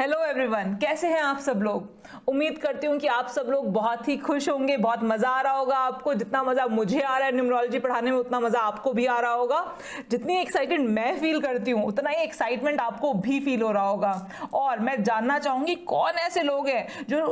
Hello everyone, कैसे हैं आप सब लोग। उम्मीद करती हूँ कि आप सब लोग बहुत ही खुश होंगे, बहुत मज़ा आ रहा होगा आपको। जितना मज़ा मुझे आ रहा है न्यूमरोलॉजी पढ़ाने में, उतना मज़ा आपको भी आ रहा होगा। जितनी एक्साइटेड मैं फील करती हूँ, उतना ही एक्साइटमेंट आपको भी फील हो रहा होगा। और मैं जानना चाहूँगी कौन ऐसे लोग हैं जो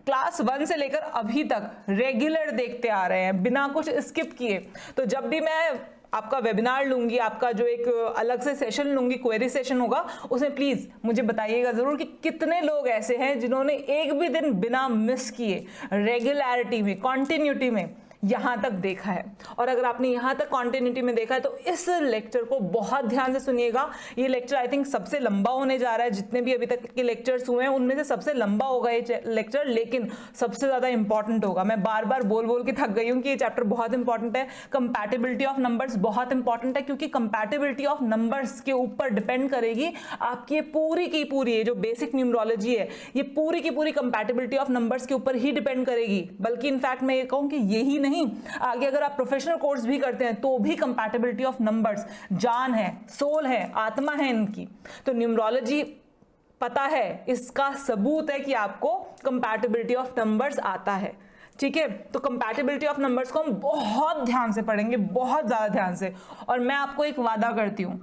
क्लास 1 से लेकर अभी तक रेगुलर देखते आ रहे हैं बिना कुछ स्किप किए। तो जब भी मैं आपका वेबिनार लूंगी, आपका जो एक अलग से सेशन लूंगी, क्वेरी सेशन होगा, उसमें प्लीज़ मुझे बताइएगा ज़रूर कि कितने लोग ऐसे हैं जिन्होंने एक भी दिन बिना मिस किए रेगुलरिटी में, कॉन्टिन्यूटी में यहाँ तक देखा है। और अगर आपने यहाँ तक कॉन्टिन्यूटी में देखा है तो इस लेक्चर को बहुत ध्यान से सुनिएगा। ये लेक्चर आई थिंक सबसे लंबा होने जा रहा है, जितने भी अभी तक के लेक्चर्स हुए हैं उनमें से सबसे लंबा होगा ये लेक्चर, लेकिन सबसे ज़्यादा इंपॉर्टेंट होगा। मैं बार बार बोल बोल के थक गई हूँ कि ये चैप्टर बहुत इंपॉर्टेंट है। कंपैटिबिलिटी ऑफ नंबर्स बहुत इंपॉर्टेंट है, क्योंकि कंपैटिबिलिटी ऑफ नंबर्स के ऊपर डिपेंड करेगी आपकी पूरी की पूरी ये जो बेसिक न्यूमरोलॉजी है, ये पूरी की पूरी कंपैटिबिलिटी ऑफ नंबर्स के ऊपर ही डिपेंड करेगी। बल्कि इनफैक्ट मैं ये कहूँ कि यही नहीं, आगे अगर आप प्रोफेशनल कोर्स भी करते हैं तो भी कंपैटिबिलिटी ऑफ नंबर्स जान है, सोल है, आत्मा है इनकी। तो न्यूमरोलॉजी पता है, इसका सबूत है कि आपको कंपैटिबिलिटी ऑफ नंबर्स आता है। ठीक है, तो कंपैटिबिलिटी ऑफ नंबर्स को हम बहुत ध्यान से पढ़ेंगे, बहुत ज़्यादा ध्यान से। और मैं आपको एक वादा करती हूँ,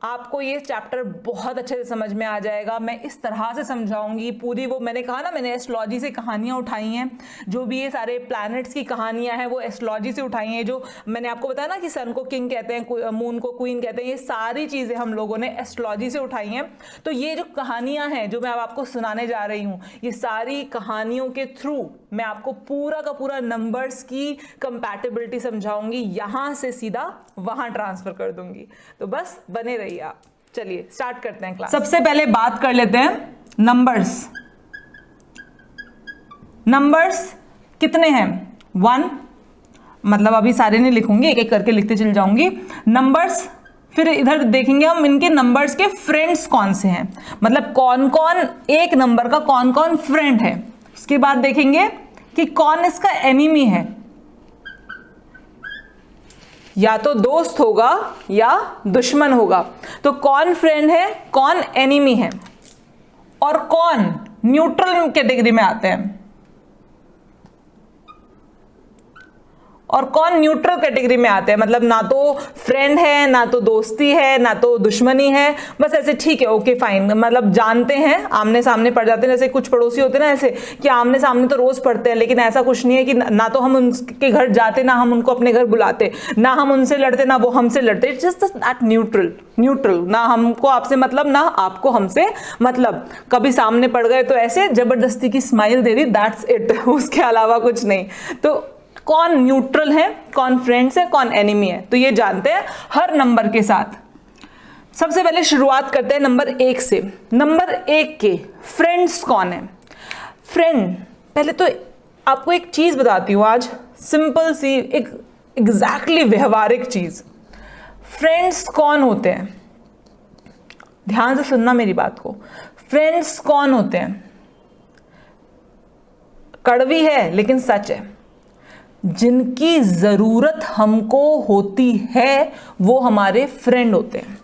आपको ये चैप्टर बहुत अच्छे से समझ में आ जाएगा। मैं इस तरह से समझाऊंगी पूरी, वो मैंने कहा ना, मैंने एस्ट्रोलॉजी से कहानियाँ उठाई हैं। जो भी ये सारे प्लैनेट्स की कहानियाँ हैं वो एस्ट्रोलॉजी से उठाई हैं। जो मैंने आपको बताया ना कि सन को किंग कहते हैं, मून को क्वीन कहते हैं, ये सारी चीज़ें हम लोगों ने एस्ट्रोलॉजी से उठाई हैं। तो ये जो कहानियाँ हैं जो मैं अब आपको सुनाने जा रही हूँ, ये सारी कहानियों के थ्रू मैं आपको पूरा का पूरा नंबर्स की कंपैटिबिलिटी समझाऊंगी, यहाँ से सीधा वहाँ ट्रांसफर कर दूंगी। तो बस बने रहिए आप। चलिए स्टार्ट करते हैं क्लास। सबसे पहले बात कर लेते हैं नंबर्स। नंबर्स कितने हैं? 1, मतलब अभी सारे नहीं लिखूंगी, एक एक करके लिखते चल जाऊंगी। नंबर्स, फिर इधर देखेंगे हम इनके नंबर्स के फ्रेंड्स कौन से हैं, मतलब कौन कौन एक नंबर का कौन कौन फ्रेंड है। उसके बाद देखेंगे कि कौन इसका एनिमी है, या तो दोस्त होगा या दुश्मन होगा। तो कौन फ्रेंड है, कौन एनिमी है, और कौन न्यूट्रल कैटेगरी में आते हैं, और कौन न्यूट्रल कैटेगरी में आते हैं, मतलब ना तो फ्रेंड है, ना तो दोस्ती है, ना तो दुश्मनी है, बस ऐसे ठीक है, ओके फाइन, मतलब जानते हैं, आमने सामने पड़ जाते हैं। जैसे कुछ पड़ोसी होते हैं ना ऐसे कि आमने सामने तो रोज पढ़ते हैं, लेकिन ऐसा कुछ नहीं है कि ना तो हम उनके घर जाते, ना हम उनको अपने घर बुलाते, ना हम उनसे लड़ते, ना वो हमसे लड़ते। जस्ट दैट न्यूट्रल, ना हमको आपसे मतलब, ना आपको हमसे मतलब। कभी सामने पड़ गए तो ऐसे जबरदस्ती की smile they the, that's it, उसके अलावा कुछ नहीं। तो कौन न्यूट्रल है, कौन फ्रेंड्स है, कौन एनिमी है, तो ये जानते हैं हर नंबर के साथ। सबसे पहले शुरुआत करते हैं नंबर 1 से। नंबर 1 के फ्रेंड्स कौन है? फ्रेंड, पहले तो आपको एक चीज बताती हूं आज, सिंपल सी, एक एग्जैक्टली व्यवहारिक चीज। फ्रेंड्स कौन होते हैं? ध्यान से सुनना मेरी बात को। फ्रेंड्स कौन होते हैं? कड़वी है लेकिन सच है। जिनकी जरूरत हमको होती है वो हमारे फ्रेंड होते हैं,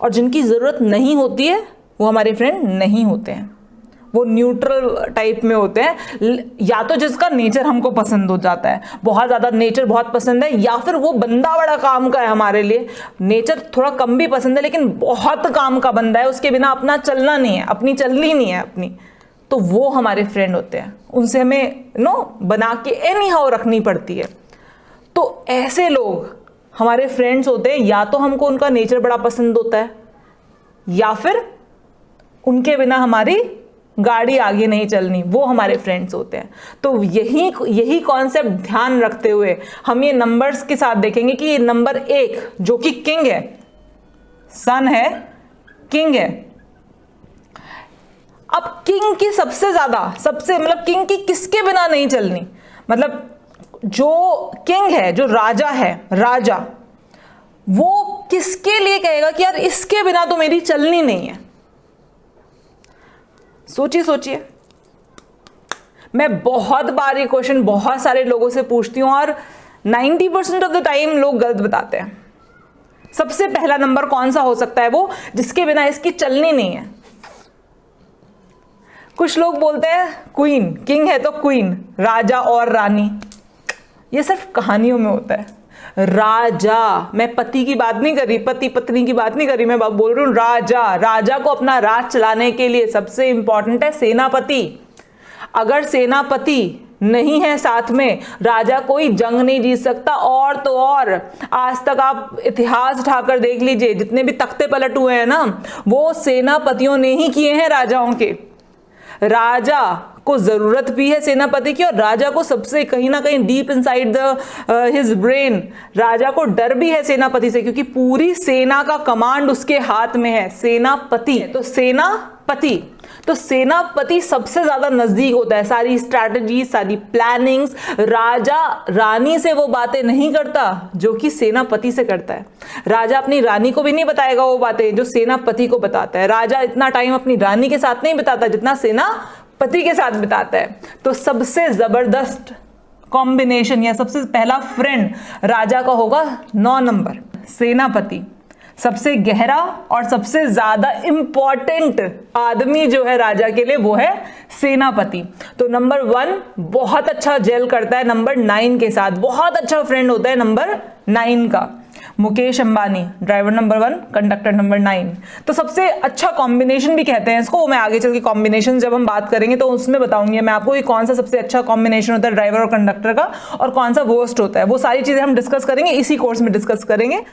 और जिनकी जरूरत नहीं होती है वो हमारे फ्रेंड नहीं होते हैं। वो न्यूट्रल टाइप में होते हैं, या तो जिसका नेचर हमको पसंद हो जाता है, बहुत ज्यादा नेचर बहुत पसंद है, या फिर वो बंदा बड़ा काम का है हमारे लिए, नेचर थोड़ा कम भी पसंद है लेकिन बहुत काम का बंदा है, उसके बिना अपना चलना नहीं है, अपनी चलनी नहीं है अपनी, तो वो हमारे फ्रेंड होते हैं। उनसे हमें बना के एनी हाउ रखनी पड़ती है। तो ऐसे लोग हमारे फ्रेंड्स होते हैं, या तो हमको उनका नेचर बड़ा पसंद होता है, या फिर उनके बिना हमारी गाड़ी आगे नहीं चलनी, वो हमारे फ्रेंड्स होते हैं। तो यही कॉन्सेप्ट ध्यान रखते हुए हम ये नंबर्स के साथ देखेंगे कि ये नंबर 1 जो कि किंग है, सन है, किंग है। अब किंग की सबसे मतलब किंग की किसके बिना नहीं चलनी, मतलब जो किंग है, जो राजा है, राजा, वो किसके लिए कहेगा कि यार इसके बिना तो मेरी चलनी नहीं है? सोचिए। मैं बहुत बार ये क्वेश्चन बहुत सारे लोगों से पूछती हूं और 90% ऑफ द टाइम लोग गलत बताते हैं। सबसे पहला नंबर कौन सा हो सकता है वो जिसके बिना इसकी चलनी नहीं है? कुछ लोग बोलते हैं क्वीन, किंग है तो क्वीन, राजा और रानी, ये सिर्फ कहानियों में होता है। राजा, मैं पति की बात नहीं कर रही, पति पत्नी की बात नहीं कर रही, मैं बोल रही हूँ राजा। राजा को अपना राज चलाने के लिए सबसे इंपॉर्टेंट है सेनापति। अगर सेनापति नहीं है साथ में, राजा कोई जंग नहीं जीत सकता। और तो और आज तक आप इतिहास उठाकर देख लीजिए, जितने भी तख्ते पलट हुए हैं ना, वो सेनापतियों ने ही किए हैं राजाओं के। राजा को जरूरत भी है सेनापति की, और राजा को सबसे कहीं ना कहीं deep inside the his brain राजा को डर भी है सेनापति से, क्योंकि पूरी सेना का कमांड उसके हाथ में है। सेनापति तो सेनापति सबसे ज्यादा नजदीक होता है, सारी स्ट्रैटेजी, सारी प्लानिंग्स। राजा रानी से वो बातें नहीं करता जो कि सेनापति से करता है। राजा अपनी रानी को भी नहीं बताएगा वो बातें जो सेनापति को बताता है। राजा इतना टाइम अपनी रानी के साथ नहीं बिताता जितना सेनापति के साथ बिताता है। तो सबसे जबरदस्त कॉम्बिनेशन या सबसे पहला फ्रेंड राजा का होगा 9 नंबर, सेनापति। सबसे गहरा और सबसे ज्यादा इंपॉर्टेंट आदमी जो है राजा के लिए वो है सेनापति। तो नंबर 1 बहुत अच्छा जेल करता है नंबर 9 के साथ, बहुत अच्छा फ्रेंड होता है नंबर 9 का। Mukesh Ambani, driver number 1, conductor number 9। तो सबसे अच्छा कॉम्बिनेशन भी कहते हैं इसको। मैं आगे चल के कॉम्बिनेशन जब हम बात करेंगे तो उसमें बताऊंगी मैं आपको कि कौन सा सबसे अच्छा कॉम्बिनेशन होता है ड्राइवर और कंडक्टर का, और कौन सा वर्स्ट होता है। वो सारी चीजें हम डिस्कस करेंगे, इसी कोर्स में डिस्कस करेंगे।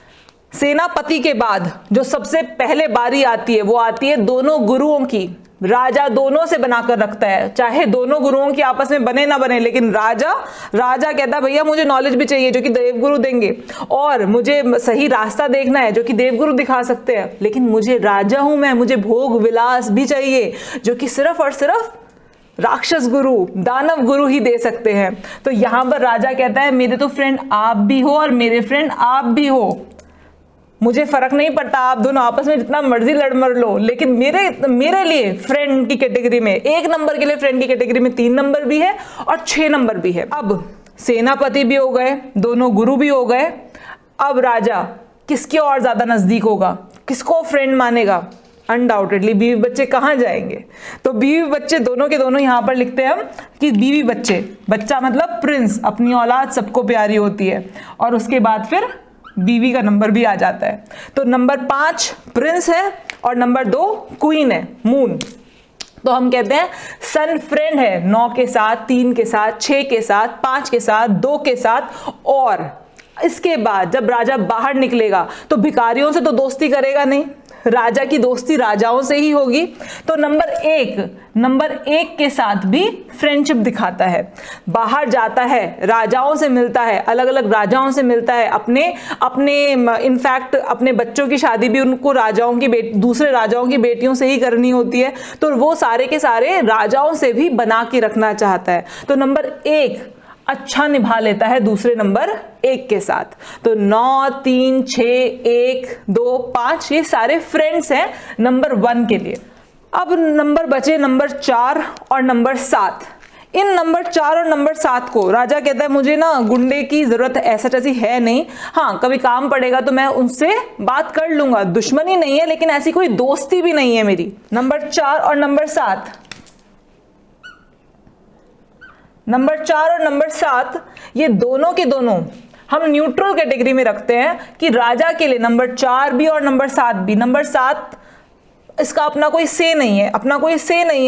सेनापति के बाद जो सबसे पहले बारी आती है वो आती है दोनों गुरुओं की। राजा दोनों से बनाकर रखता है, चाहे दोनों गुरुओं की आपस में बने ना बने, लेकिन राजा कहता है भैया मुझे नॉलेज भी चाहिए जो कि देवगुरु देंगे, और मुझे सही रास्ता देखना है जो कि देवगुरु दिखा सकते हैं, लेकिन मुझे राजा हूं मैं, मुझे भोग विलास भी चाहिए जो कि सिर्फ और सिर्फ राक्षस गुरु, दानव गुरु ही दे सकते हैं। तो यहां पर राजा कहता है मेरे तो फ्रेंड आप भी हो और मेरे फ्रेंड आप भी हो, मुझे फर्क नहीं पड़ता, आप दोनों आपस में जितना मर्जी लड़ मर लो, लेकिन मेरे लिए फ्रेंड की कैटेगरी में 1 नंबर के लिए फ्रेंड की कैटेगरी में 3 नंबर भी है और 6 नंबर भी है। अब सेनापति भी हो गए, दोनों गुरु भी हो गए। अब राजा किसके और ज्यादा नजदीक होगा, किसको फ्रेंड मानेगा? अनडाउटेडली बीवी बच्चे कहाँ जाएंगे? तो बीवी बच्चे दोनों के दोनों यहां पर लिखते हैं हम कि बीवी बच्चे, बच्चा मतलब प्रिंस, अपनी औलाद सबको प्यारी होती है, और उसके बाद फिर बीवी का नंबर भी आ जाता है। तो नंबर 5 प्रिंस है और नंबर 2 क्वीन है, मून। तो हम कहते हैं सन फ्रेंड है 9 के साथ, 3 के साथ, 6 के साथ, 5 के साथ, 2 के साथ। और इसके बाद जब राजा बाहर निकलेगा तो भिखारियों से तो दोस्ती करेगा नहीं, राजा की दोस्ती राजाओं से ही होगी। तो नंबर 1 के साथ भी फ्रेंडशिप दिखाता है, बाहर जाता है, राजाओं से मिलता है, अलग अलग राजाओं से मिलता है, अपने इनफैक्ट अपने बच्चों की शादी भी उनको दूसरे राजाओं की बेटियों से ही करनी होती है। तो वो सारे के सारे राजाओं से भी बना के रखना चाहता है। तो नंबर 1 अच्छा निभा लेता है दूसरे नंबर 1 के साथ। तो 9, 3, 6, 1, 2, 5 ये सारे फ्रेंड्स हैं नंबर 1 के लिए। अब नंबर बचे नंबर 4 और नंबर 7। इन नंबर 4 और नंबर 7 को राजा कहता है मुझे ना गुंडे की जरूरत ऐसा जैसी है नहीं, हाँ कभी काम पड़ेगा तो मैं उनसे बात कर लूंगा, दुश्मनी नहीं है लेकिन ऐसी कोई दोस्ती भी नहीं है मेरी। नंबर 4 और नंबर 7 ये दोनों के दोनों हम न्यूट्रल कैटेगरी में रखते हैं कि राजा के लिए नंबर 4 भी और नंबर 7 भी। नंबर 7 इसका अपना कोई से नहीं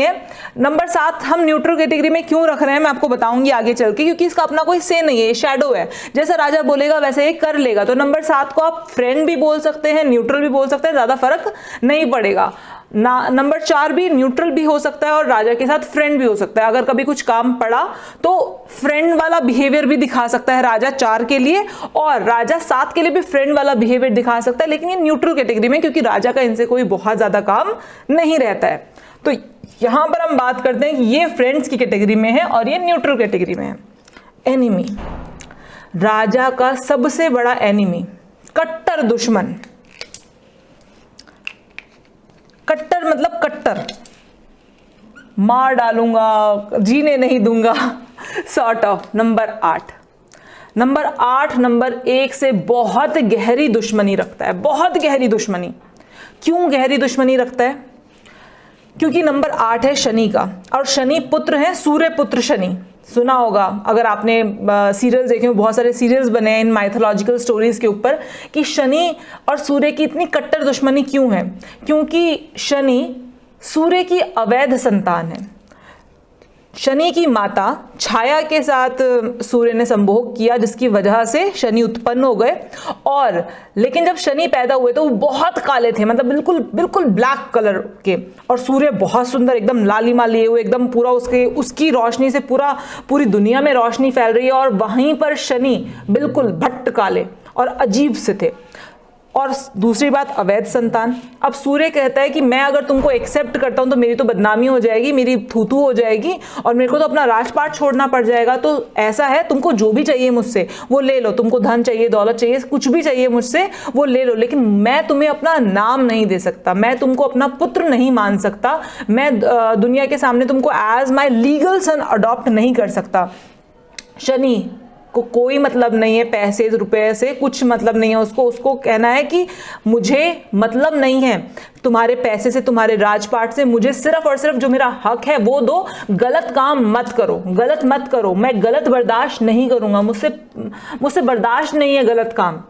है, नंबर 7 हम न्यूट्रल कैटेगरी में क्यों रख रहे हैं मैं आपको बताऊंगी आगे चल के, क्योंकि इसका अपना कोई से नहीं है, शैडो है, जैसा राजा बोलेगा वैसे ये कर लेगा। तो नंबर 7 को आप फ्रेंड भी बोल सकते हैं, न्यूट्रल भी बोल सकते हैं, ज्यादा फर्क नहीं पड़ेगा ना। नंबर 4 भी न्यूट्रल भी हो सकता है और राजा के साथ फ्रेंड भी हो सकता है। अगर कभी कुछ काम पड़ा तो फ्रेंड वाला बिहेवियर भी दिखा सकता है राजा 4 के लिए, और राजा 7 के लिए भी फ्रेंड वाला बिहेवियर दिखा सकता है, लेकिन ये न्यूट्रल कैटेगरी में, क्योंकि राजा का इनसे कोई बहुत ज्यादा काम नहीं रहता है। तो यहां पर हम बात करते हैं कि ये फ्रेंड्स की कैटेगरी में है और ये न्यूट्रल कैटेगरी में है। एनिमी, राजा का सबसे बड़ा एनिमी, कट्टर दुश्मन, कट्टर मतलब कट्टर, मार डालूंगा, जीने नहीं दूंगा, सॉर्ट ऑफ। नंबर 8 नंबर 1 से बहुत गहरी दुश्मनी रखता है, बहुत गहरी दुश्मनी। क्यों गहरी दुश्मनी रखता है? क्योंकि नंबर 8 है शनि का, और शनि पुत्र है सूर्य पुत्र शनि। सुना होगा अगर आपने सीरियल्स देखे, बहुत सारे सीरियल्स बने हैं इन माइथोलॉजिकल स्टोरीज के ऊपर कि शनि और सूर्य की इतनी कट्टर दुश्मनी क्यों है। क्योंकि शनि सूर्य की अवैध संतान है। शनि की माता छाया के साथ सूर्य ने संभोग किया, जिसकी वजह से शनि उत्पन्न हो गए। और लेकिन जब शनि पैदा हुए तो वो बहुत काले थे, मतलब बिल्कुल बिल्कुल ब्लैक कलर के, और सूर्य बहुत सुंदर एकदम लालिमा लिए हुए, एकदम पूरा उसकी रोशनी से पूरी दुनिया में रोशनी फैल रही है। और वहीं पर शनि बिल्कुल भट्ट काले और अजीब से थे। और दूसरी बात, अवैध संतान। अब सूर्य कहता है कि मैं अगर तुमको एक्सेप्ट करता हूं तो मेरी तो बदनामी हो जाएगी, मेरी थूथू हो जाएगी, और मेरे को तो अपना राजपाट छोड़ना पड़ जाएगा। तो ऐसा है, तुमको जो भी चाहिए मुझसे वो ले लो, तुमको धन चाहिए, दौलत चाहिए, कुछ भी चाहिए मुझसे वो ले लो, लेकिन मैं तुम्हें अपना नाम नहीं दे सकता, मैं तुमको अपना पुत्र नहीं मान सकता, मैं दुनिया के सामने तुमको as my legal son adopt नहीं कर सकता। शनि को कोई मतलब नहीं है पैसे रुपए से, कुछ मतलब नहीं है उसको कहना है कि मुझे मतलब नहीं है तुम्हारे पैसे से, तुम्हारे राजपाट से, मुझे सिर्फ और सिर्फ जो मेरा हक है वो दो। गलत काम मत करो, गलत मत करो, मैं गलत बर्दाश्त नहीं करूंगा, मुझसे बर्दाश्त नहीं है गलत काम।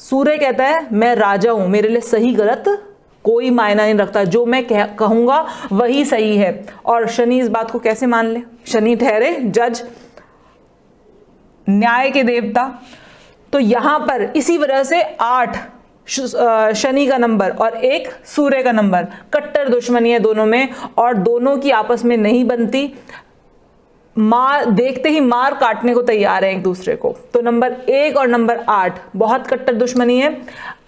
सूर्य कहता है मैं राजा हूं, मेरे लिए सही गलत कोई मायना नहीं रखता, जो मैं कहूंगा वही सही है। और शनि इस बात को कैसे मान ले? शनि ठहरे जज, न्याय के देवता। तो यहां पर इसी वजह से 8 शनि का नंबर और 1 सूर्य का नंबर, कट्टर दुश्मनी है दोनों में, और दोनों की आपस में नहीं बनती, देखते ही मार काटने को तैयार है एक दूसरे को। तो नंबर 1 और नंबर 8 बहुत कट्टर दुश्मनी है।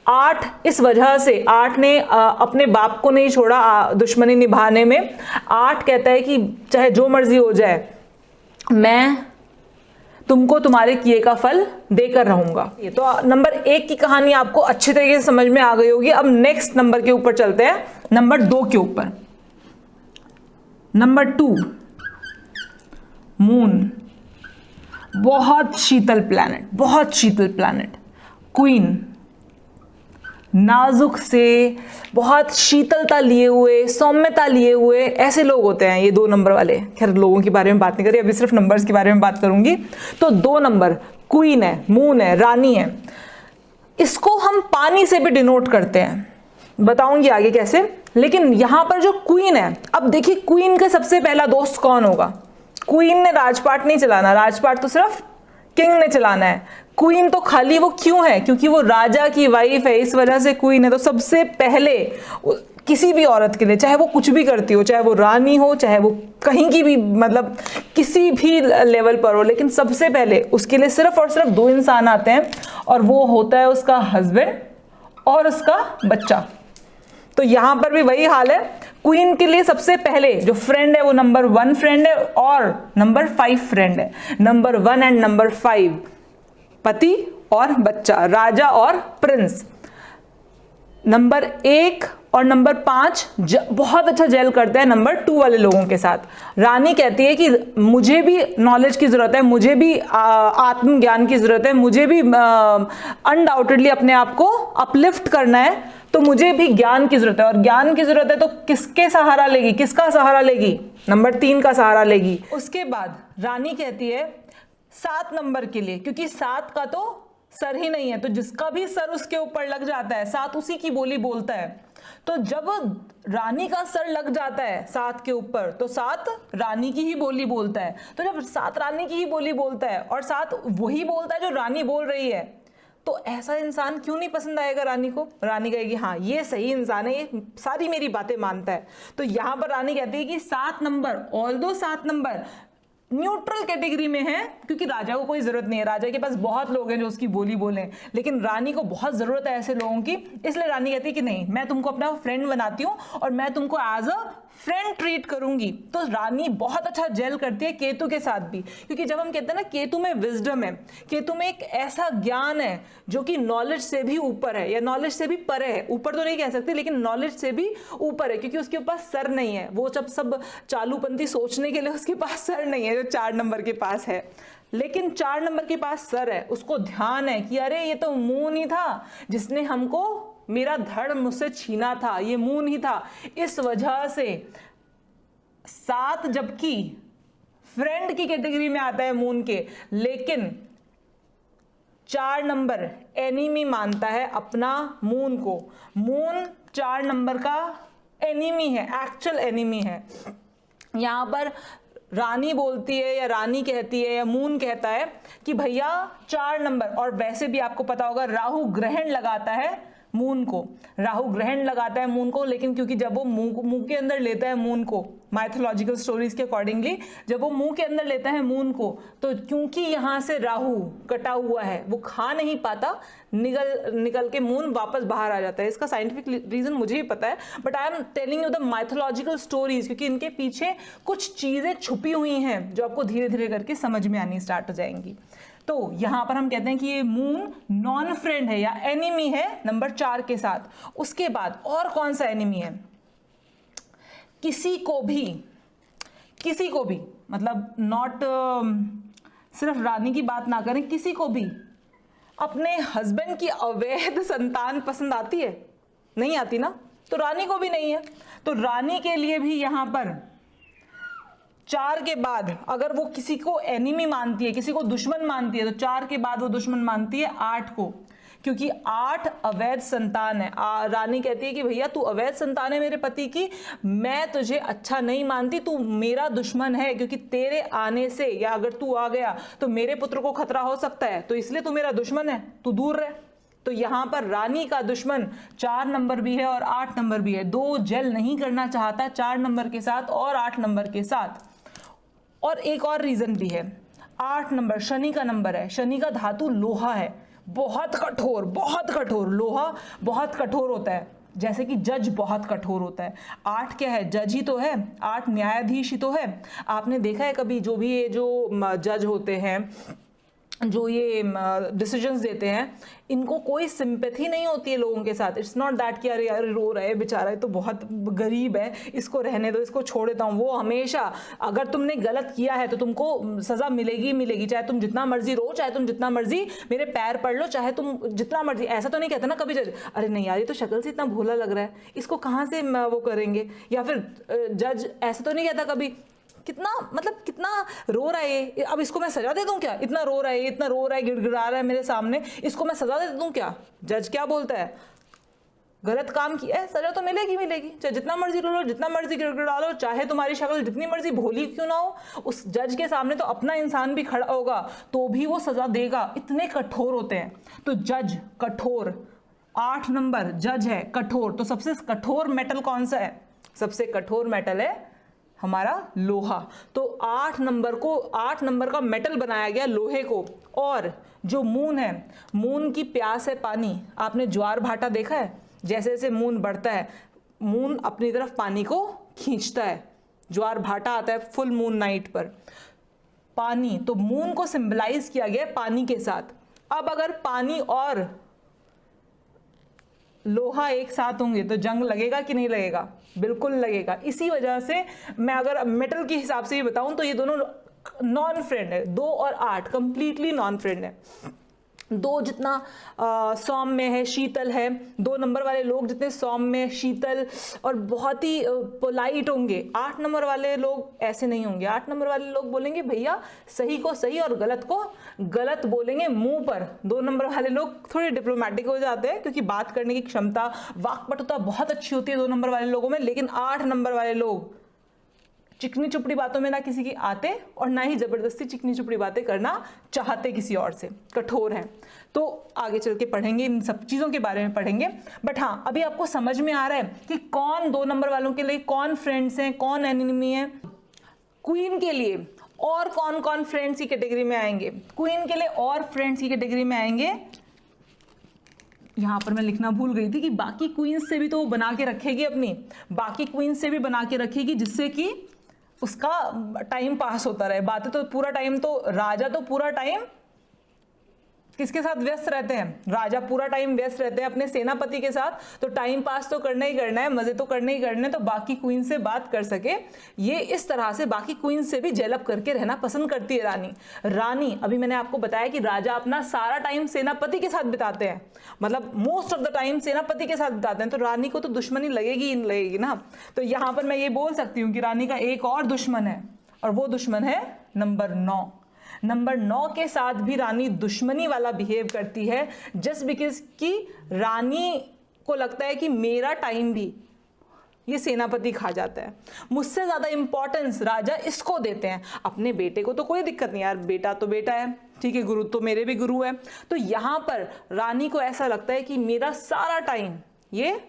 8 इस वजह से, 8 ने अपने बाप को नहीं छोड़ा दुश्मनी निभाने में। 8 कहता है कि चाहे जो मर्जी हो जाए, मैं तुमको तुम्हारे किए का फल देकर रहूंगा। तो नंबर 1 की कहानी आपको अच्छे तरीके से समझ में आ गई होगी। अब नेक्स्ट नंबर के ऊपर चलते हैं, नंबर 2 के ऊपर। नंबर 2 मून, बहुत शीतल प्लैनेट, बहुत शीतल प्लैनेट। क्वीन, नाजुक से, बहुत शीतलता लिए हुए, सौम्यता लिए हुए, ऐसे लोग होते हैं ये 2 नंबर वाले। खैर लोगों के बारे में बात नहीं करी, अभी सिर्फ नंबर्स के बारे में बात करूंगी। तो 2 नंबर क्वीन है, मून है, रानी है। इसको हम पानी से भी डिनोट करते हैं, बताऊंगी आगे कैसे। लेकिन यहां पर जो क्वीन है, अब देखिए क्वीन का सबसे पहला दोस्त कौन होगा? क्वीन ने राजपाट नहीं चलाना, राजपाट तो सिर्फ किंग ने चलाना है। क्वीन तो खाली वो क्यों है? क्योंकि वो राजा की वाइफ है, इस वजह से क्वीन है। तो सबसे पहले किसी भी औरत के लिए, चाहे वो कुछ भी करती हो, चाहे वो रानी हो, चाहे वो कहीं की भी, मतलब किसी भी लेवल पर हो, लेकिन सबसे पहले उसके लिए सिर्फ और सिर्फ 2 इंसान आते हैं, और वो होता है उसका हस्बैंड और उसका बच्चा। तो यहां पर भी वही हाल है। क्वीन के लिए सबसे पहले जो फ्रेंड है वो नंबर 1 फ्रेंड है और नंबर 5 फ्रेंड है। नंबर 1 एंड नंबर 5 पति और बच्चा, राजा और प्रिंस। नंबर 1 और नंबर 5 बहुत अच्छा जेल करते हैं नंबर 2 वाले लोगों के साथ। रानी कहती है कि मुझे भी नॉलेज की जरूरत है, मुझे भी आत्मज्ञान की जरूरत है, मुझे भी अनडाउटेडली अपने आप को अपलिफ्ट करना है, तो मुझे भी ज्ञान की जरूरत है। और ज्ञान की जरूरत है तो किसके सहारा लेगी? किसका सहारा लेगी? नंबर 3 का सहारा लेगी। उसके बाद रानी कहती है 7 नंबर के लिए, क्योंकि 7 का तो सर ही नहीं है, तो जिसका भी सर उसके ऊपर लग जाता है, 7 उसी की बोली बोलता है। तो जब रानी का सर लग जाता है 7 के ऊपर, तो 7 रानी की ही बोली बोलता है। तो जब 7 रानी की ही बोली बोलता है और 7 वही बोलता है जो रानी बोल रही है, तो ऐसा इंसान क्यों नहीं पसंद आएगा रानी को? रानी कहेगी हाँ ये सही इंसान है, ये सारी मेरी बातें मानता है। तो यहां पर रानी कहती है कि 7 number, although 7 number neutral category में है, क्योंकि राजा को कोई जरूरत नहीं है, राजा के पास बहुत लोग हैं जो उसकी बोली बोले, लेकिन रानी को बहुत जरूरत है ऐसे लोगों की। इसलिए रानी कहती है कि नहीं, मैं तुमको अपना फ्रेंड बनाती हूँ और मैं तुमको एज अ फ्रेंड ट्रीट करूंगी। तो रानी बहुत अच्छा जेल करती है केतु के साथ भी, क्योंकि जब हम कहते हैं ना केतु में विजडम है, केतु में एक ऐसा ज्ञान है जो कि नॉलेज से भी ऊपर है या नॉलेज से भी परे है। ऊपर तो नहीं कह सकते, लेकिन नॉलेज से भी ऊपर है, क्योंकि उसके पास सर नहीं है। वो जब सब चालूपंथी सोचने के लिए उसके पास सर नहीं है जो 4 नंबर के पास है, लेकिन 4 नंबर के पास सर है। उसको ध्यान है कि अरे ये तो मून ही था जिसने हमको मेरा धड़ मुझसे छीना था, ये मून ही था, इस वजह से 7 जबकि फ्रेंड की कैटेगरी में आता है मून के, लेकिन 4 नंबर एनिमी मानता है अपना मून को। मून 4 नंबर का एनिमी है, एक्चुअल एनिमी है। यहां पर रानी बोलती है या रानी कहती है या मून कहता है कि भैया 4 नंबर, और वैसे भी आपको पता होगा राहु ग्रहण लगाता है मून को, राहु ग्रहण लगाता है मून को, लेकिन क्योंकि जब वो मुंह के अंदर लेता है मून को, माइथोलॉजिकल स्टोरीज के अकॉर्डिंगली जब वो मुंह के अंदर लेता है मून को, तो क्योंकि यहां से राहु कटा हुआ है वो खा नहीं पाता, निकल के मून वापस बाहर आ जाता है। इसका साइंटिफिक रीजन मुझे ही पता है, but I am telling you the mythological stories, क्योंकि इनके पीछे कुछ चीजें छुपी हुई हैं जो आपको धीरे धीरे करके समझ में आनी स्टार्ट हो जाएंगी। तो यहां पर हम कहते हैं कि ये मून नॉन फ्रेंड है या एनिमी है नंबर 4 के साथ। उसके बाद और कौन सा एनिमी है? किसी को भी मतलब नॉट सिर्फ रानी की बात ना करें, किसी को भी अपने हस्बैंड की अवैध संतान पसंद आती है? नहीं आती ना, तो रानी को भी नहीं है। तो रानी के लिए भी यहां पर 4 के बाद अगर वो किसी को एनिमी मानती है, किसी को दुश्मन मानती है, तो 4 के बाद वो दुश्मन मानती है 8 को, क्योंकि 8 अवैध संतान है। रानी कहती है कि भैया तू अवैध संतान है मेरे पति की, मैं तुझे अच्छा नहीं मानती, तू मेरा दुश्मन है, क्योंकि तेरे आने से या अगर तू आ गया तो मेरे पुत्र को खतरा हो सकता है, तो इसलिए तू मेरा दुश्मन है, तू दूर रह। तो यहां पर रानी का दुश्मन 4 नंबर भी है और 8 नंबर भी है। 2 जेल नहीं करना चाहता 4 नंबर के साथ और 8 नंबर के साथ। और एक और रीजन भी है, 8 नंबर शनि का नंबर है, शनि का धातु लोहा है, बहुत कठोर, लोहा बहुत कठोर होता है, जैसे कि जज बहुत कठोर होता है। 8 क्या है? जज ही तो है, 8 न्यायाधीश ही तो है। आपने देखा है कभी जो भी ये जो जज होते हैं, जो ये डिसीजंस देते हैं, इनको कोई सिंपैथी नहीं होती है लोगों के साथ। इट्स नॉट दैट कि अरे यार रो रहा है बेचारा, तो बहुत गरीब है, इसको रहने दो, इसको छोड़ देता हूँ। वो हमेशा अगर तुमने गलत किया है तो तुमको सजा मिलेगी, चाहे तुम जितना मर्जी रो, चाहे तुम जितना मर्जी मेरे पैर पड़ लो, चाहे तुम जितना मर्जी। ऐसा तो नहीं कहता ना कभी जज, अरे नहीं यार ये तो शक्ल से इतना भोला लग रहा है, इसको कहाँ से वो करेंगे। या फिर जज ऐसा तो नहीं कहता कभी कितना रो रहा है, अब इसको मैं सजा दे दूं क्या, इतना रो रहा है, गिड़गिड़ा रहा है मेरे सामने, इसको मैं सजा दे दूं क्या। जज क्या बोलता है? गलत काम किया है, सजा तो मिलेगी, चाहे जितना मर्जी रो लो, जितना मर्जी गिड़गिड़ा लो, चाहे तुम्हारी शक्ल जितनी मर्जी भोली क्यों ना हो, उस जज के सामने तो अपना इंसान भी खड़ा होगा तो भी वो सजा देगा। इतने कठोर होते हैं। तो जज कठोर, 8 नंबर जज है कठोर। तो सबसे कठोर मेटल कौन सा है? सबसे कठोर मेटल है हमारा लोहा। तो 8 नंबर का मेटल बनाया गया लोहे को। और जो मून है, मून की प्यास है पानी। आपने ज्वार भाटा देखा है? जैसे जैसे मून बढ़ता है, मून अपनी तरफ पानी को खींचता है। ज्वार भाटा आता है फुल मून नाइट पर। पानी, तो मून को सिंबलाइज किया गया पानी के साथ। अब अगर पानी और लोहा एक साथ होंगे तो जंग लगेगा कि नहीं लगेगा? बिल्कुल लगेगा। इसी वजह से मैं अगर मेटल के हिसाब से ही बताऊं तो ये दोनों नॉन फ्रेंड है। 2 और 8 कंप्लीटली नॉन फ्रेंड है। 2 जितना सौम्य है, शीतल है, 2 नंबर वाले लोग जितने सौम्य, शीतल और बहुत ही पोलाइट होंगे, 8 नंबर वाले लोग ऐसे नहीं होंगे। 8 नंबर वाले लोग बोलेंगे भैया सही को सही और गलत को गलत बोलेंगे मुंह पर। 2 नंबर वाले लोग थोड़े डिप्लोमेटिक हो जाते हैं क्योंकि बात करने की क्षमता, वाक्पटुता बहुत अच्छी होती है 2 नंबर वाले लोगों में। लेकिन 8 नंबर वाले लोग चिकनी चुपड़ी बातों में ना किसी की आते और ना ही जबरदस्ती चिकनी चुपड़ी बातें करना चाहते किसी और से, कठोर हैं। तो आगे चल के पढ़ेंगे, इन सब चीजों के बारे में पढ़ेंगे। बट हाँ, अभी आपको समझ में आ रहा है कि कौन 2 नंबर वालों के लिए कौन फ्रेंड्स हैं, कौन एनिमी है। क्वीन के लिए और कौन कौन फ्रेंड्स की कैटेगरी में आएंगे? क्वीन के लिए और फ्रेंड्स की कैटेगरी में आएंगे। यहां पर मैं लिखना भूल गई थी कि बाकी क्वींस से भी तो वो बना के रखेगी, अपनी बाकी क्वींस से भी बना के रखेगी, जिससे कि उसका टाइम पास होता रहे। बातें तो पूरा टाइम, तो राजा तो पूरा टाइम किसके साथ व्यस्त रहते हैं? राजा पूरा टाइम व्यस्त रहते हैं अपने सेनापति के साथ, तो टाइम पास तो करना ही करना है, मजे तो करने ही करने, तो बाकी क्वीन से बात कर सके, ये इस तरह से बाकी क्वीन से भी जेलअप करके रहना पसंद करती है रानी। रानी, अभी मैंने आपको बताया कि राजा अपना सारा टाइम सेनापति के साथ बिताते हैं, मतलब मोस्ट ऑफ द टाइम सेनापति के साथ बिताते हैं, तो रानी को तो दुश्मनी लगेगी ही लगेगी ना। तो यहां पर मैं ये बोल सकती हूँ कि रानी का एक और दुश्मन है, और वो दुश्मन है नंबर 9। नंबर 9 के साथ भी रानी दुश्मनी वाला बिहेव करती है, जस्ट बिकॉज कि रानी को लगता है कि मेरा टाइम भी ये सेनापति खा जाता है, मुझसे ज्यादा इंपॉर्टेंस राजा इसको देते हैं। अपने बेटे को तो कोई दिक्कत नहीं यार, बेटा तो बेटा है, ठीक है, गुरु तो मेरे भी गुरु है। तो यहां पर रानी को ऐसा लगता है कि मेरा सारा टाइम ये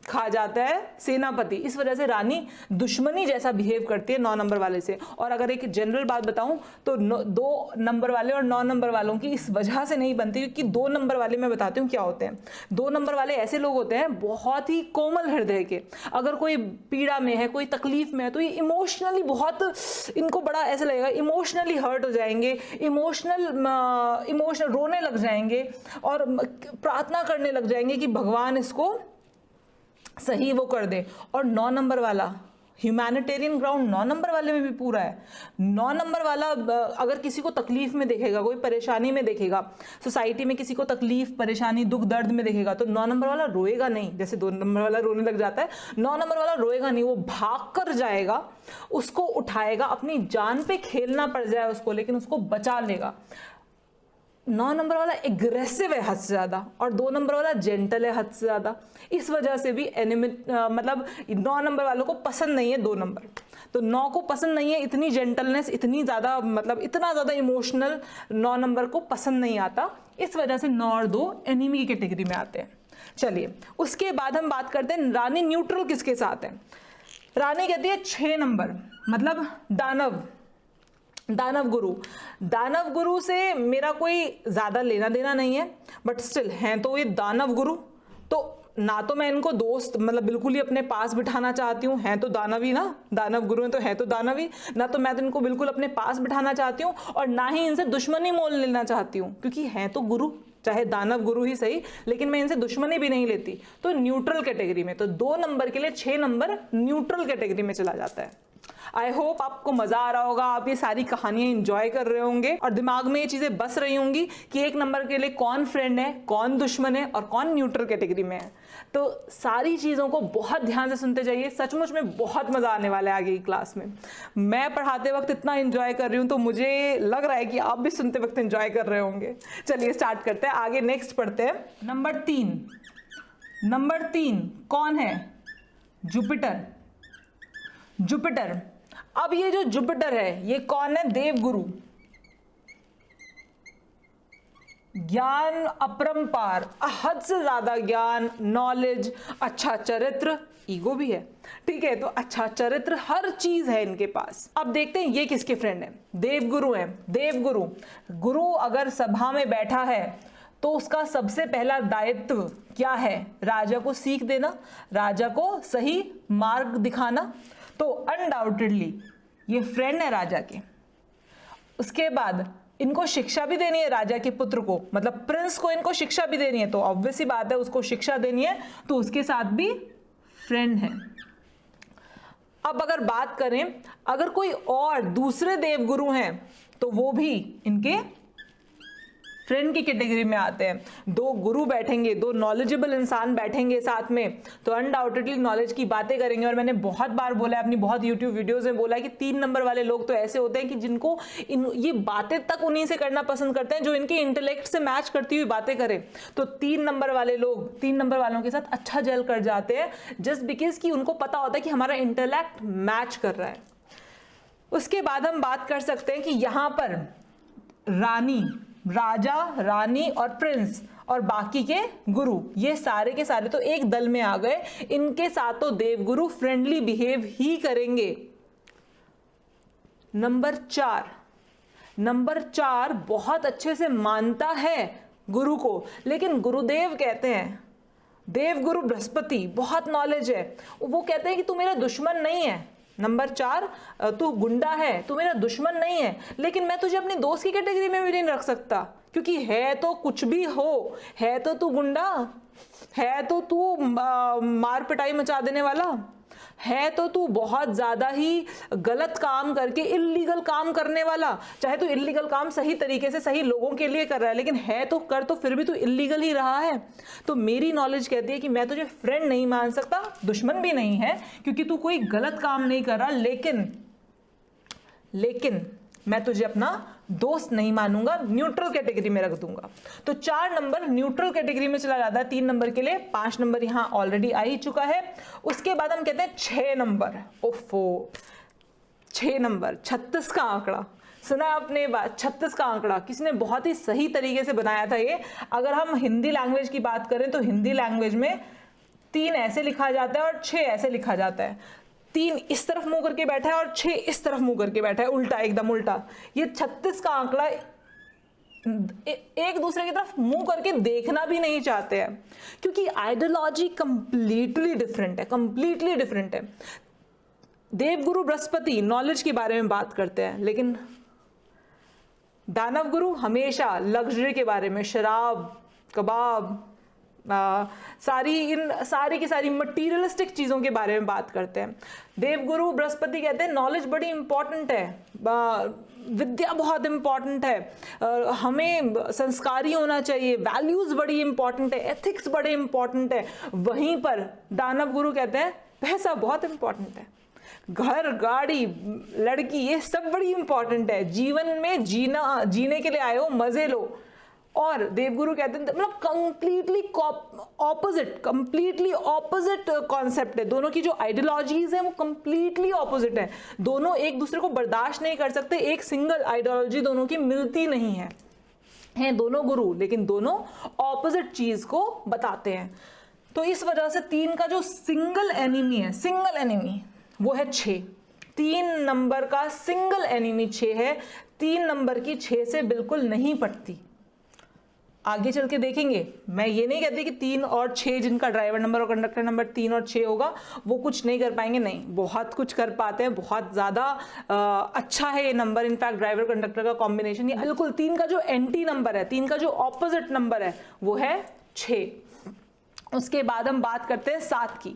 खा जाता है सेनापति, इस वजह से रानी दुश्मनी जैसा बिहेव करती है 9 नंबर वाले से। और अगर एक जनरल बात बताऊं तो 2 नंबर वाले और 9 नंबर वालों की इस वजह से नहीं बनती, क्योंकि 2 नंबर वाले मैं बताती हूँ क्या होते हैं। 2 नंबर वाले ऐसे लोग होते हैं बहुत ही कोमल हृदय के, अगर कोई पीड़ा में है, कोई तकलीफ में है, तो ये इमोशनली बहुत, इनको बड़ा ऐसा लगेगा, इमोशनली हर्ट हो जाएंगे, इमोशनल रोने लग जाएंगे और प्रार्थना करने लग जाएंगे कि भगवान इसको सही वो कर दे। और 9 नंबर वाला ह्यूमैनिटेरियन ग्राउंड 9 नंबर वाले में भी पूरा है। 9 नंबर वाला अगर किसी को तकलीफ में देखेगा, कोई परेशानी में देखेगा, सोसाइटी में किसी को तकलीफ परेशानी दुख दर्द में देखेगा, तो 9 नंबर वाला रोएगा नहीं, जैसे 2 नंबर वाला रोने लग जाता है, 9 नंबर वाला रोएगा नहीं, वो भाग कर जाएगा, उसको उठाएगा, अपनी जान पे खेलना पड़ जाए उसको, लेकिन उसको बचा लेगा। 9 नंबर वाला एग्रेसिव है हद से ज्यादा, और 2 नंबर वाला जेंटल है हद से ज्यादा। इस वजह से भी मतलब 9 नंबर वालों को पसंद नहीं है 2 नंबर, तो 9 को पसंद नहीं है इतनी जेंटलनेस, इतनी ज्यादा मतलब इतना ज्यादा इमोशनल 9 नंबर को पसंद नहीं आता। इस वजह से 9 और 2 एनिमी की कैटेगरी में आते हैं। चलिए उसके बाद हम बात करते हैं रानी न्यूट्रल किसके साथ है। रानी कहती है 6 नंबर, मतलब दानव गुरु। दानव गुरु से मेरा कोई ज्यादा लेना देना नहीं है, बट स्टिल हैं तो ये दानव गुरु, तो ना तो मैं इनको दोस्त मतलब बिल्कुल ही अपने पास बिठाना चाहती हूँ, हैं तो दानव ही ना, दानव गुरु हैं तो है तो दानव ही ना, तो मैं तो इनको बिल्कुल अपने पास बिठाना चाहती हूँ, और ना ही इनसे दुश्मनी मोल लेना चाहती हूँ, क्योंकि हैं तो गुरु, चाहे दानव गुरु ही सही, लेकिन मैं इनसे दुश्मनी भी नहीं लेती। तो न्यूट्रल कैटेगरी में, तो 2 नंबर के लिए 6 नंबर न्यूट्रल कैटेगरी में चला जाता है। आई होप आपको मजा आ रहा होगा, आप ये सारी कहानियां एंजॉय कर रहे होंगे और दिमाग में ये चीजें बस रही होंगी कि 1 नंबर के लिए कौन फ्रेंड है, कौन दुश्मन है और कौन न्यूट्रल कैटेगरी में है। तो सारी चीजों को बहुत ध्यान से सुनते जाइए, सचमुच में बहुत मजा आने वाला है आगे की क्लास में। मैं पढ़ाते वक्त इतना एंजॉय कर रही हूँ, तो मुझे लग रहा है कि आप भी सुनते वक्त एंजॉय कर रहे होंगे। चलिए स्टार्ट करते हैं, आगे नेक्स्ट पढ़ते हैं। नंबर 3 कौन है? जुपिटर। अब ये जो जुपिटर है ये कौन है? देवगुरु। ज्ञान अपरंपार, हद से ज्यादा ज्ञान, नॉलेज, अच्छा चरित्र, ईगो भी है, ठीक है, तो अच्छा चरित्र, हर चीज है इनके पास। अब देखते हैं ये किसके फ्रेंड है। देवगुरु है। गुरु अगर सभा में बैठा है तो उसका सबसे पहला दायित्व क्या है? राजा को सीख देना, राजा को सही मार्ग दिखाना। तो अनडाउटेडली ये फ्रेंड है राजा के। उसके बाद इनको शिक्षा भी देनी है राजा के पुत्र को, मतलब प्रिंस को इनको शिक्षा भी देनी है, तो ऑब्वियस ही बात है उसको शिक्षा देनी है, तो उसके साथ भी फ्रेंड है। अब अगर बात करें अगर कोई और दूसरे देवगुरु हैं तो वो भी इनके फ्रेंड की कैटेगरी में आते हैं। 2 गुरु बैठेंगे, 2 नॉलेजेबल इंसान बैठेंगे साथ में, तो अनडाउटेडली नॉलेज की बातें करेंगे। और मैंने बहुत बार बोला है, अपनी बहुत यूट्यूब वीडियोस में बोला है कि 3 नंबर वाले लोग तो ऐसे होते हैं कि जिनको ये बातें तक उन्हीं से करना पसंद करते हैं जो इनके इंटेलेक्ट से मैच करती हुई बातें करें। तो 3 नंबर वाले लोग 3 नंबर वालों के साथ अच्छा जेल कर जाते हैं, जस्ट बिकॉज कि उनको पता होता है कि हमारा इंटेलेक्ट मैच कर रहा है। उसके बाद हम बात कर सकते हैं कि यहां पर राजा, रानी और प्रिंस और बाकी के गुरु, ये सारे के सारे तो एक दल में आ गए। इनके साथ तो देवगुरु फ्रेंडली बिहेव ही करेंगे। नंबर 4 बहुत अच्छे से मानता है गुरु को, लेकिन गुरुदेव कहते हैं, देवगुरु बृहस्पति बहुत नॉलेज है, वो कहते हैं कि तू मेरा दुश्मन नहीं है, नंबर 4, तू गुंडा है, तू मेरा दुश्मन नहीं है, लेकिन मैं तुझे अपनी दोस्त की कैटेगरी में भी नहीं रख सकता, क्योंकि है तो कुछ भी हो, है तो तू गुंडा, है तो तू मार पिटाई मचा देने वाला, है तो तू बहुत ज्यादा ही गलत काम करके इल्लीगल काम करने वाला, चाहे तू इल्लीगल काम सही तरीके से सही लोगों के लिए कर रहा है, लेकिन है तो कर तो फिर भी तू इल्लीगल ही रहा है। तो मेरी नॉलेज कहती है कि मैं तुझे फ्रेंड नहीं मान सकता, दुश्मन भी नहीं है, क्योंकि तू कोई गलत काम नहीं कर रहा, लेकिन मैं तुझे अपना दोस्त नहीं मानूंगा, न्यूट्रल कैटेगरी में रख दूंगा। तो 4 नंबर न्यूट्रल कैटेगरी में चला जाता है 3 नंबर के लिए। 5 नंबर यहां ऑलरेडी आ ही चुका है। उसके बाद हम कहते हैं 6 नंबर। ओफो, 6 नंबर 36 का आंकड़ा सुना आपने बात, 36 का आंकड़ा किसी ने बहुत ही सही तरीके से बनाया था ये। अगर हम हिंदी लैंग्वेज की बात करें तो हिंदी लैंग्वेज में 3 ऐसे लिखा जाता है और 6 ऐसे लिखा जाता है। 3 इस तरफ मुंह करके बैठा है और 6 इस तरफ मुंह करके बैठा है, उल्टा, एकदम उल्टा। ये 36 का आंकड़ा एक दूसरे की तरफ मुंह करके देखना भी नहीं चाहते हैं, क्योंकि आइडियोलॉजी कंप्लीटली डिफरेंट है, कंप्लीटली डिफरेंट है। देवगुरु बृहस्पति नॉलेज के बारे में बात करते हैं, लेकिन दानव गुरु हमेशा लग्जरी के बारे में, शराब, कबाब, सारी की सारी मटीरियलिस्टिक चीज़ों के बारे में बात करते हैं। देवगुरु बृहस्पति कहते हैं नॉलेज बड़ी इंपॉर्टेंट है, विद्या बहुत इंपॉर्टेंट है, हमें संस्कारी होना चाहिए, वैल्यूज बड़ी इंपॉर्टेंट है, एथिक्स बड़े इंपॉर्टेंट है। वहीं पर दानव गुरु कहते हैं पैसा बहुत इंपॉर्टेंट है, घर, गाड़ी, लड़की, ये सब बड़ी इंपॉर्टेंट है, जीवन में जीने के लिए आए हो, मजे लो। और देवगुरु कहते हैं मतलब कंप्लीटली ऑपोजिट कॉन्सेप्ट है। दोनों की जो आइडियोलॉजीज है वो कंप्लीटली ऑपोजिट है, दोनों एक दूसरे को बर्दाश्त नहीं कर सकते, एक सिंगल आइडियोलॉजी दोनों की मिलती नहीं है, हैं दोनों गुरु, लेकिन दोनों ऑपोजिट चीज को बताते हैं। तो इस वजह से 3 का जो सिंगल एनिमी वो है 6। 3 नंबर का सिंगल एनिमी 6 है, 3 नंबर की 6 से बिल्कुल नहीं पटती। आगे चल के देखेंगे, मैं ये नहीं कहती कि 3 और 6 जिनका ड्राइवर नंबर और कंडक्टर नंबर 3 और 6 होगा वो कुछ नहीं कर पाएंगे, नहीं, बहुत कुछ कर पाते हैं, बहुत ज़्यादा अच्छा है ये नंबर। इनफैक्ट ड्राइवर कंडक्टर का कॉम्बिनेशन ये बिल्कुल 3 का जो एंटी नंबर है, 3 का जो ऑपोजिट नंबर है वो है 6। उसके बाद हम बात करते हैं 7 की।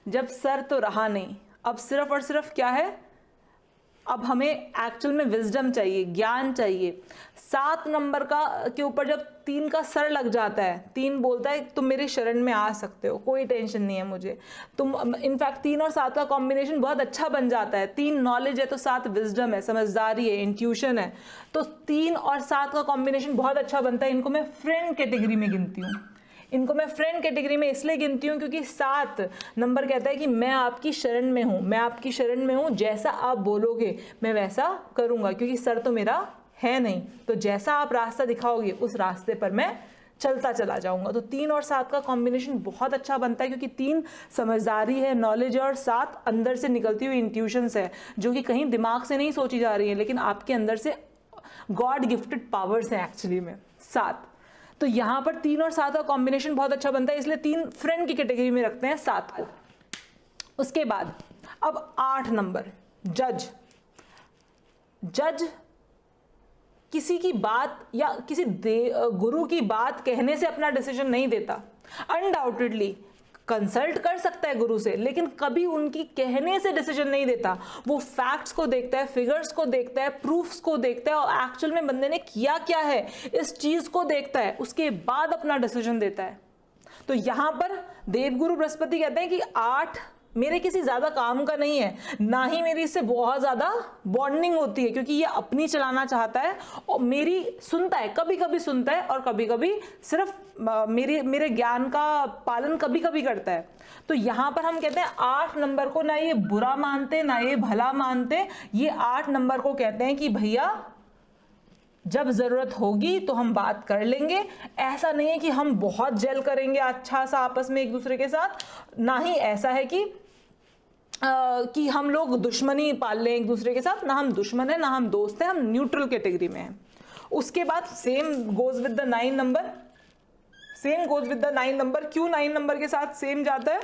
जब सर तो रहा नहीं, अब सिर्फ और सिर्फ क्या है, अब हमें एक्चुअल में विजडम चाहिए, ज्ञान चाहिए। 7 नंबर का के ऊपर जब 3 का सर लग जाता है, 3 बोलता है तुम मेरे शरण में आ सकते हो, कोई टेंशन नहीं है मुझे, तुम, इनफैक्ट 3 और 7 का कॉम्बिनेशन बहुत अच्छा बन जाता है। 3 नॉलेज है तो 7 विजडम है, समझदारी है, इंट्यूशन है, तो 3 और 7 का कॉम्बिनेशन बहुत अच्छा बनता है। इनको मैं फ्रेंड कैटेगरी में गिनती हूँ, इनको मैं फ्रेंड कैटेगरी में इसलिए गिनती हूँ क्योंकि 7 नंबर कहता है कि मैं आपकी शरण में हूँ, मैं आपकी शरण में हूँ, जैसा आप बोलोगे मैं वैसा करूँगा, क्योंकि सर तो मेरा है नहीं, तो जैसा आप रास्ता दिखाओगे उस रास्ते पर मैं चलता चला जाऊंगा। तो 3 और 7 का कॉम्बिनेशन बहुत अच्छा बनता है, क्योंकि 3 समझदारी है, नॉलेज है, और 7 अंदर से निकलती हुई इंट्यूशंस है, जो कि कहीं दिमाग से नहीं सोची जा रही है, लेकिन आपके अंदर से गॉड गिफ्टेड पावर्स हैं एक्चुअली में 7। तो यहाँ पर 3 और 7 का कॉम्बिनेशन बहुत अच्छा बनता है, इसलिए 3 फ्रेंड की कैटेगरी में रखते हैं 7 को। उसके बाद अब 8 नंबर जज। जज किसी की बात या किसी गुरु की बात कहने से अपना डिसीजन नहीं देता, अनडाउटेडली कंसल्ट कर सकता है गुरु से, लेकिन कभी उनकी कहने से डिसीजन नहीं देता। वो फैक्ट्स को देखता है, फिगर्स को देखता है, प्रूफ्स को देखता है, और एक्चुअल में बंदे ने किया क्या है इस चीज को देखता है, उसके बाद अपना डिसीजन देता है। तो यहां पर देवगुरु बृहस्पति कहते हैं कि 8 मेरे किसी ज्यादा काम का नहीं है, ना ही मेरी इससे बहुत ज्यादा बॉन्डिंग होती है, क्योंकि ये अपनी चलाना चाहता है और मेरी सुनता है, कभी कभी सुनता है और कभी कभी सिर्फ मेरे ज्ञान का पालन कभी कभी करता है। तो यहां पर हम कहते हैं 8 नंबर को ना ये बुरा मानते ना ये भला मानते, ये 8 नंबर को कहते हैं कि भैया जब जरूरत होगी तो हम बात कर लेंगे। ऐसा नहीं है कि हम बहुत जेल करेंगे अच्छा सा आपस में एक दूसरे के साथ, ना ही ऐसा है कि हम लोग दुश्मनी पाल लें एक दूसरे के साथ, ना हम दुश्मन है ना हम दोस्त हैं, हम न्यूट्रल कैटेगरी में हैं। उसके बाद same goes with the 9 number, same goes with the 9 number. क्यों 9 नंबर के साथ सेम जाता है?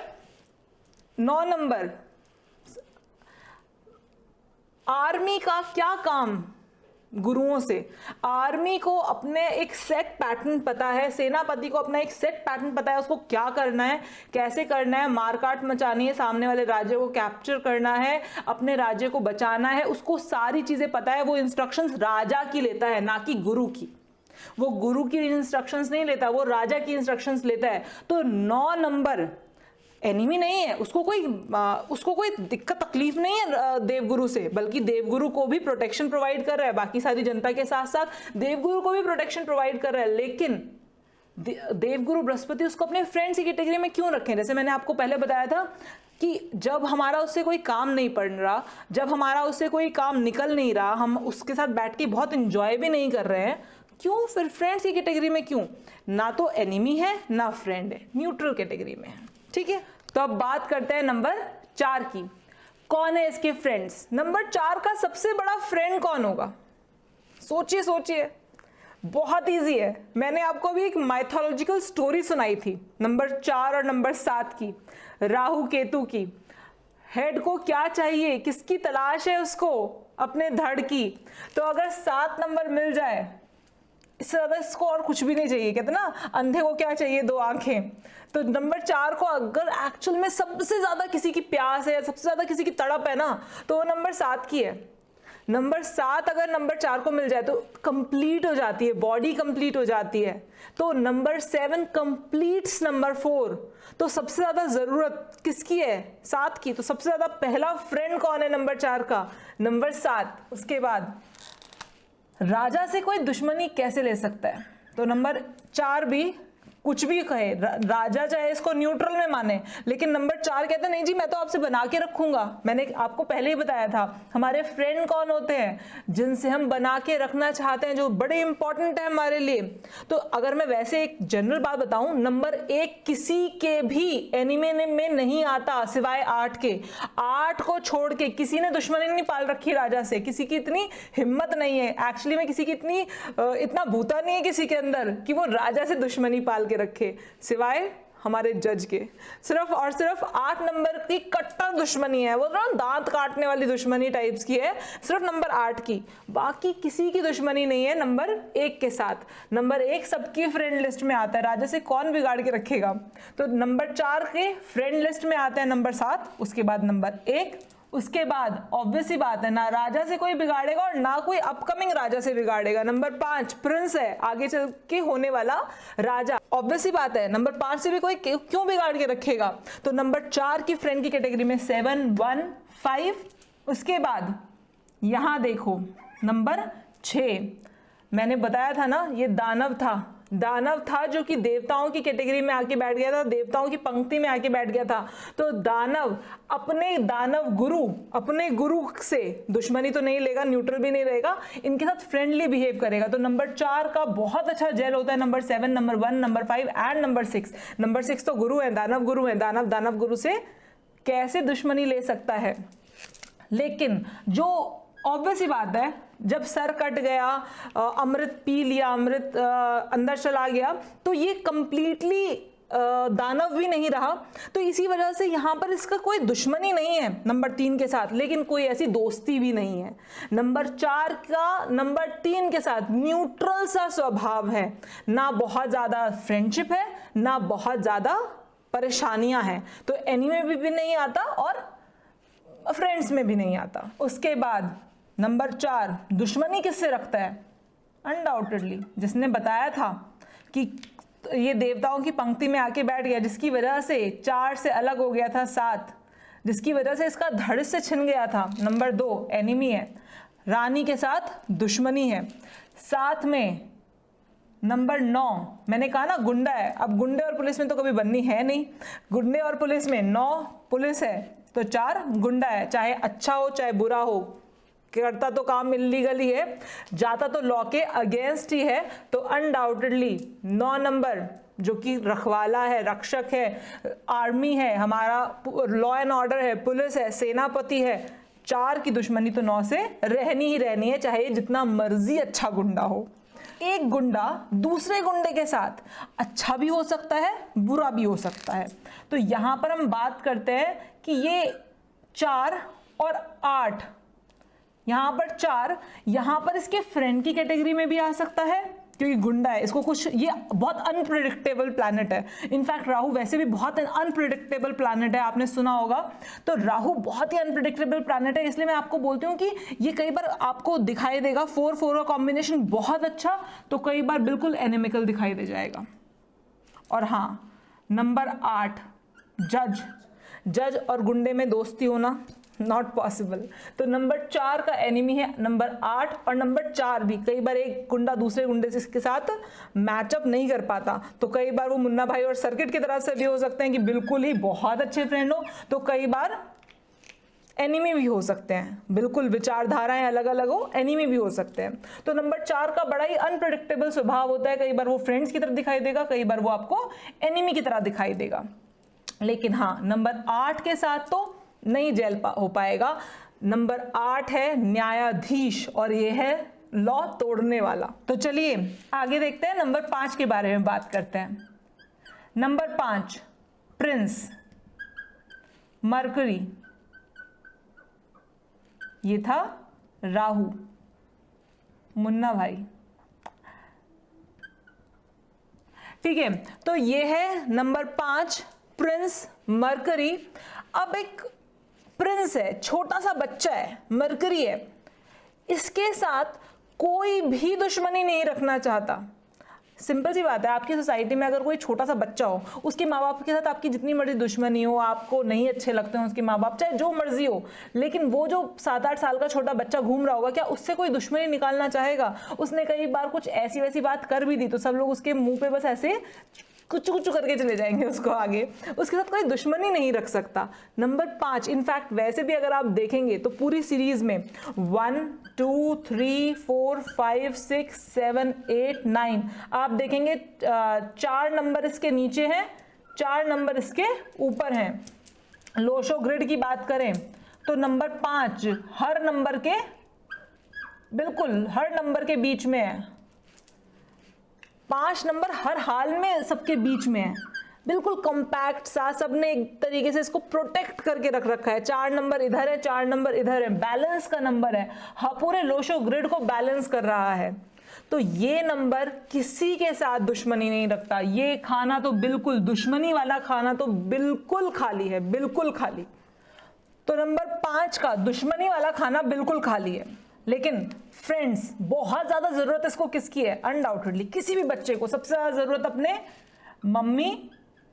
9 नंबर आर्मी का क्या काम गुरुओं से, आर्मी को अपने एक सेट पैटर्न पता है, सेनापति को अपना एक सेट पैटर्न पता है, उसको क्या करना है, कैसे करना है, मारकाट मचानी है, सामने वाले राज्य को कैप्चर करना है, अपने राज्य को बचाना है, उसको सारी चीजें पता है। वो इंस्ट्रक्शंस राजा की लेता है, ना कि गुरु की। वो गुरु की इंस्ट्रक्शंस नहीं लेता, वो राजा की इंस्ट्रक्शंस लेता है। तो 9 नंबर एनिमी नहीं है, उसको कोई दिक्कत तकलीफ नहीं है देवगुरु से, बल्कि देवगुरु को भी प्रोटेक्शन प्रोवाइड कर रहा है, बाकी सारी जनता के साथ साथ देवगुरु को भी प्रोटेक्शन प्रोवाइड कर रहा है। लेकिन देवगुरु बृहस्पति उसको अपने फ्रेंड्स की कैटेगरी में क्यों रखें? जैसे मैंने आपको पहले बताया था कि जब हमारा उससे कोई काम नहीं पड़ रहा, जब हमारा उससे कोई काम निकल नहीं रहा, हम उसके साथ बैठ के बहुत इंजॉय भी नहीं कर रहे हैं, क्यों फिर फ्रेंड्स की कैटेगरी में क्यों? ना तो एनिमी है ना फ्रेंड है, न्यूट्रल कैटेगरी में है। ठीक है, तो अब बात करते हैं नंबर 4 की। कौन है इसके फ्रेंड्स? नंबर 4 का सबसे बड़ा फ्रेंड कौन होगा? सोचिए सोचिए, बहुत इजी है। मैंने आपको अभी एक माइथोलॉजिकल स्टोरी सुनाई थी नंबर 4 और नंबर 7 की, राहु केतु की। हेड को क्या चाहिए, किसकी तलाश है उसको? अपने धड़ की। तो अगर 7 नंबर मिल जाए, इससे ज्यादा इसको और कुछ भी नहीं चाहिए। कहते ना, अंधे को क्या चाहिए? 2 आंखें। तो नंबर 4 को अगर एक्चुअल में सबसे ज्यादा किसी की प्यास है, सबसे ज्यादा किसी की तड़प है ना, तो वो नंबर 7 की है। नंबर 7 अगर नंबर 4 को मिल जाए तो कंप्लीट हो जाती है, बॉडी कंप्लीट हो जाती है। तो नंबर 7 कंप्लीट्स नंबर 4। तो सबसे ज्यादा जरूरत किसकी है? 7 की। तो सबसे ज्यादा पहला फ्रेंड कौन है नंबर 4 का? नंबर 7। उसके बाद राजा से कोई दुश्मनी कैसे ले सकता है? तो नंबर 4 भी कुछ भी कहे, राजा चाहे इसको न्यूट्रल में माने, लेकिन नंबर 4 कहते हैं नहीं जी मैं तो आपसे बना के रखूंगा। मैंने आपको पहले ही बताया था हमारे फ्रेंड कौन होते हैं, जिनसे हम बना के रखना चाहते हैं, जो बड़े इंपॉर्टेंट है हमारे लिए। तो अगर मैं वैसे एक जनरल बात बताऊं, नंबर 1 किसी के भी एनिमी में नहीं आता सिवाय 8 के। 8 को छोड़ के किसी ने दुश्मनी नहीं पाल रखी राजा से, किसी की इतनी हिम्मत नहीं है एक्चुअली में, किसी की इतना भूता नहीं है किसी के अंदर कि वो राजा से दुश्मनी पाल रखे, सिवाय हमारे जज के। सिर्फ और सिर्फ 8 नंबर की कट्टर दुश्मनी है, वो दांत काटने वाली दुश्मनी टाइप्स की है, सिर्फ नंबर 8 की। बाकी किसी की दुश्मनी नहीं है नंबर 1 के साथ। नंबर 1 सबकी फ्रेंड लिस्ट में आता है, राजा से कौन बिगाड़ के रखेगा। तो नंबर 4 के फ्रेंड लिस्ट में आता है नंबर 7, उसके बाद नंबर 1, उसके बाद ऑब्वियस ही बात है ना राजा से कोई बिगाड़ेगा और ना कोई अपकमिंग राजा से बिगाड़ेगा। नंबर 5 प्रिंस है, आगे चल के होने वाला राजा, ऑब्वियस ही बात है नंबर 5 से भी कोई क्यों बिगाड़ के रखेगा। तो नंबर 4 की फ्रेंड की कैटेगरी में 7, 1, 5। उसके बाद यहां देखो नंबर 6, मैंने बताया था ना ये दानव था जो कि देवताओं की कैटेगरी में आके बैठ गया था, देवताओं की पंक्ति में आके बैठ गया था। तो दानव अपने गुरु से दुश्मनी तो नहीं लेगा, न्यूट्रल भी नहीं रहेगा, इनके साथ फ्रेंडली बिहेव करेगा। तो नंबर 4 का बहुत अच्छा जेल होता है number 7, number 1, number 5 and number 6। Number 6 तो गुरु है, दानव गुरु है, दानव गुरु से कैसे दुश्मनी ले सकता है। लेकिन जो ऑब्वियस ही बात है, जब सर कट गया, अमृत पी लिया, अमृत अंदर चला गया, तो ये कंप्लीटली दानव भी नहीं रहा। तो इसी वजह से यहां पर इसका कोई दुश्मनी नहीं है नंबर 3 के साथ, लेकिन कोई ऐसी दोस्ती भी नहीं है। नंबर 4 का नंबर 3 के साथ न्यूट्रल सा स्वभाव है, ना बहुत ज्यादा फ्रेंडशिप है ना बहुत ज्यादा परेशानियां हैं। तो एनिमी में भी नहीं आता और फ्रेंड्स में भी नहीं आता। उसके बाद नंबर 4 दुश्मनी किससे रखता है? अनडाउटेडली जिसने बताया था कि ये देवताओं की पंक्ति में आके बैठ गया, जिसकी वजह से 4 से अलग हो गया था 7, जिसकी वजह से इसका धड़ से छिन गया था। नंबर 2 एनिमी है, रानी के साथ दुश्मनी है। साथ में नंबर 9 मैंने कहा ना गुंडा है। अब गुंडे और पुलिस में तो कभी बननी है नहीं, गुंडे और पुलिस में 9 पुलिस है तो 4 गुंडा है। चाहे अच्छा हो चाहे बुरा हो, करता तो काम इल्लीगल ही है, जाता तो लॉ के अगेंस्ट ही है। तो अनडाउटेडली 9 नंबर जो कि रखवाला है, रक्षक है, आर्मी है, हमारा लॉ एंड ऑर्डर है, पुलिस है, सेनापति है, 4 की दुश्मनी तो 9 से रहनी ही रहनी है, चाहे जितना मर्जी अच्छा गुंडा हो। एक गुंडा दूसरे गुंडे के साथ अच्छा भी हो सकता है, बुरा भी हो सकता है। तो यहां पर हम बात करते हैं कि ये 4 और 8 यहां पर 4, यहां पर इसके फ्रेंड की कैटेगरी में भी आ सकता है क्योंकि गुंडा है, इसको कुछ, ये बहुत अनप्रिडिक्टेबल प्लैनेट है। इनफैक्ट राहु वैसे भी बहुत अनप्रिडिक्टेबल प्लैनेट है, आपने सुना होगा। तो राहु बहुत ही अनप्रिडिक्टेबल प्लैनेट है, इसलिए मैं आपको बोलती हूँ कि ये कई बार आपको दिखाई देगा 4-4 का कॉम्बिनेशन बहुत अच्छा, तो कई बार बिल्कुल एनिमिकल दिखाई दे जाएगा। और हाँ, नंबर 8 जज और गुंडे में दोस्ती होना नॉट पॉसिबल। तो नंबर 4 का एनिमी है नंबर 8, और नंबर 4 भी कई बार एक गुंडा दूसरे गुंडे के साथ मैचअप नहीं कर पाता, तो कई बार वो मुन्ना भाई और सर्किट की तरफ से भी हो सकते हैं कि बिल्कुल ही बहुत अच्छे फ्रेंड हो, तो कई बार एनिमी भी हो सकते हैं, बिल्कुल विचारधाराएं अलग अलग हो, एनिमी भी हो सकते हैं। तो नंबर 4 का बड़ा ही अनप्रेडिक्टेबल स्वभाव होता है, कई बार वो फ्रेंड्स की तरफ दिखाई देगा, कई बार वो आपको एनिमी की तरह दिखाई देगा। लेकिन हाँ, नंबर 8 के साथ तो नहीं जेल हो पाएगा। नंबर 8 है न्यायाधीश, और ये है लॉ तोड़ने वाला। तो चलिए आगे देखते हैं, नंबर 5 के बारे में बात करते हैं। नंबर 5 प्रिंस मरकरी, ये था राहु, मुन्ना भाई, ठीक है। तो ये है नंबर 5 प्रिंस मरकरी। अब एक प्रिंस है, छोटा सा बच्चा है, मरकरी है, इसके साथ कोई भी दुश्मनी नहीं रखना चाहता। सिंपल सी बात है, आपकी सोसाइटी में अगर कोई छोटा सा बच्चा हो, उसके माँ बाप के साथ आपकी जितनी मर्जी दुश्मनी हो, आपको नहीं अच्छे लगते हो उसके माँ बाप, चाहे जो मर्जी हो, लेकिन वो जो 7-8 साल का छोटा बच्चा घूम रहा होगा, क्या उससे कोई दुश्मनी निकालना चाहेगा? उसने कई बार कुछ ऐसी वैसी बात कर भी दी तो सब लोग उसके मुंह पे बस ऐसे कुछ कुछ करके चले जाएंगे उसको आगे, उसके साथ कोई दुश्मनी नहीं रख सकता। नंबर 5, इनफैक्ट वैसे भी अगर आप देखेंगे तो पूरी सीरीज में 1 2 3 4 5 6 7 8 9 आप देखेंगे 4 नंबर इसके नीचे हैं, 4 नंबर इसके ऊपर हैं। लोशो ग्रिड की बात करें तो नंबर 5 हर नंबर के, बिल्कुल हर नंबर के बीच में है। 5 नंबर हर हाल में सबके बीच में है, बिल्कुल कॉम्पैक्ट सा, सबने एक तरीके से इसको प्रोटेक्ट करके रख रखा है। 4 नंबर इधर है, 4 नंबर इधर है, बैलेंस का नंबर है, हाँ पूरे लोशो ग्रिड को बैलेंस कर रहा है। तो ये नंबर किसी के साथ दुश्मनी नहीं रखता, ये खाना तो बिल्कुल दुश्मनी वाला खाना तो बिल्कुल खाली है, बिल्कुल खाली। तो नंबर 5 का दुश्मनी वाला खाना बिल्कुल खाली है। लेकिन फ्रेंड्स, बहुत ज्यादा जरूरत इसको किसकी है? अनडाउटेडली किसी भी बच्चे को सबसे ज्यादा जरूरत अपने मम्मी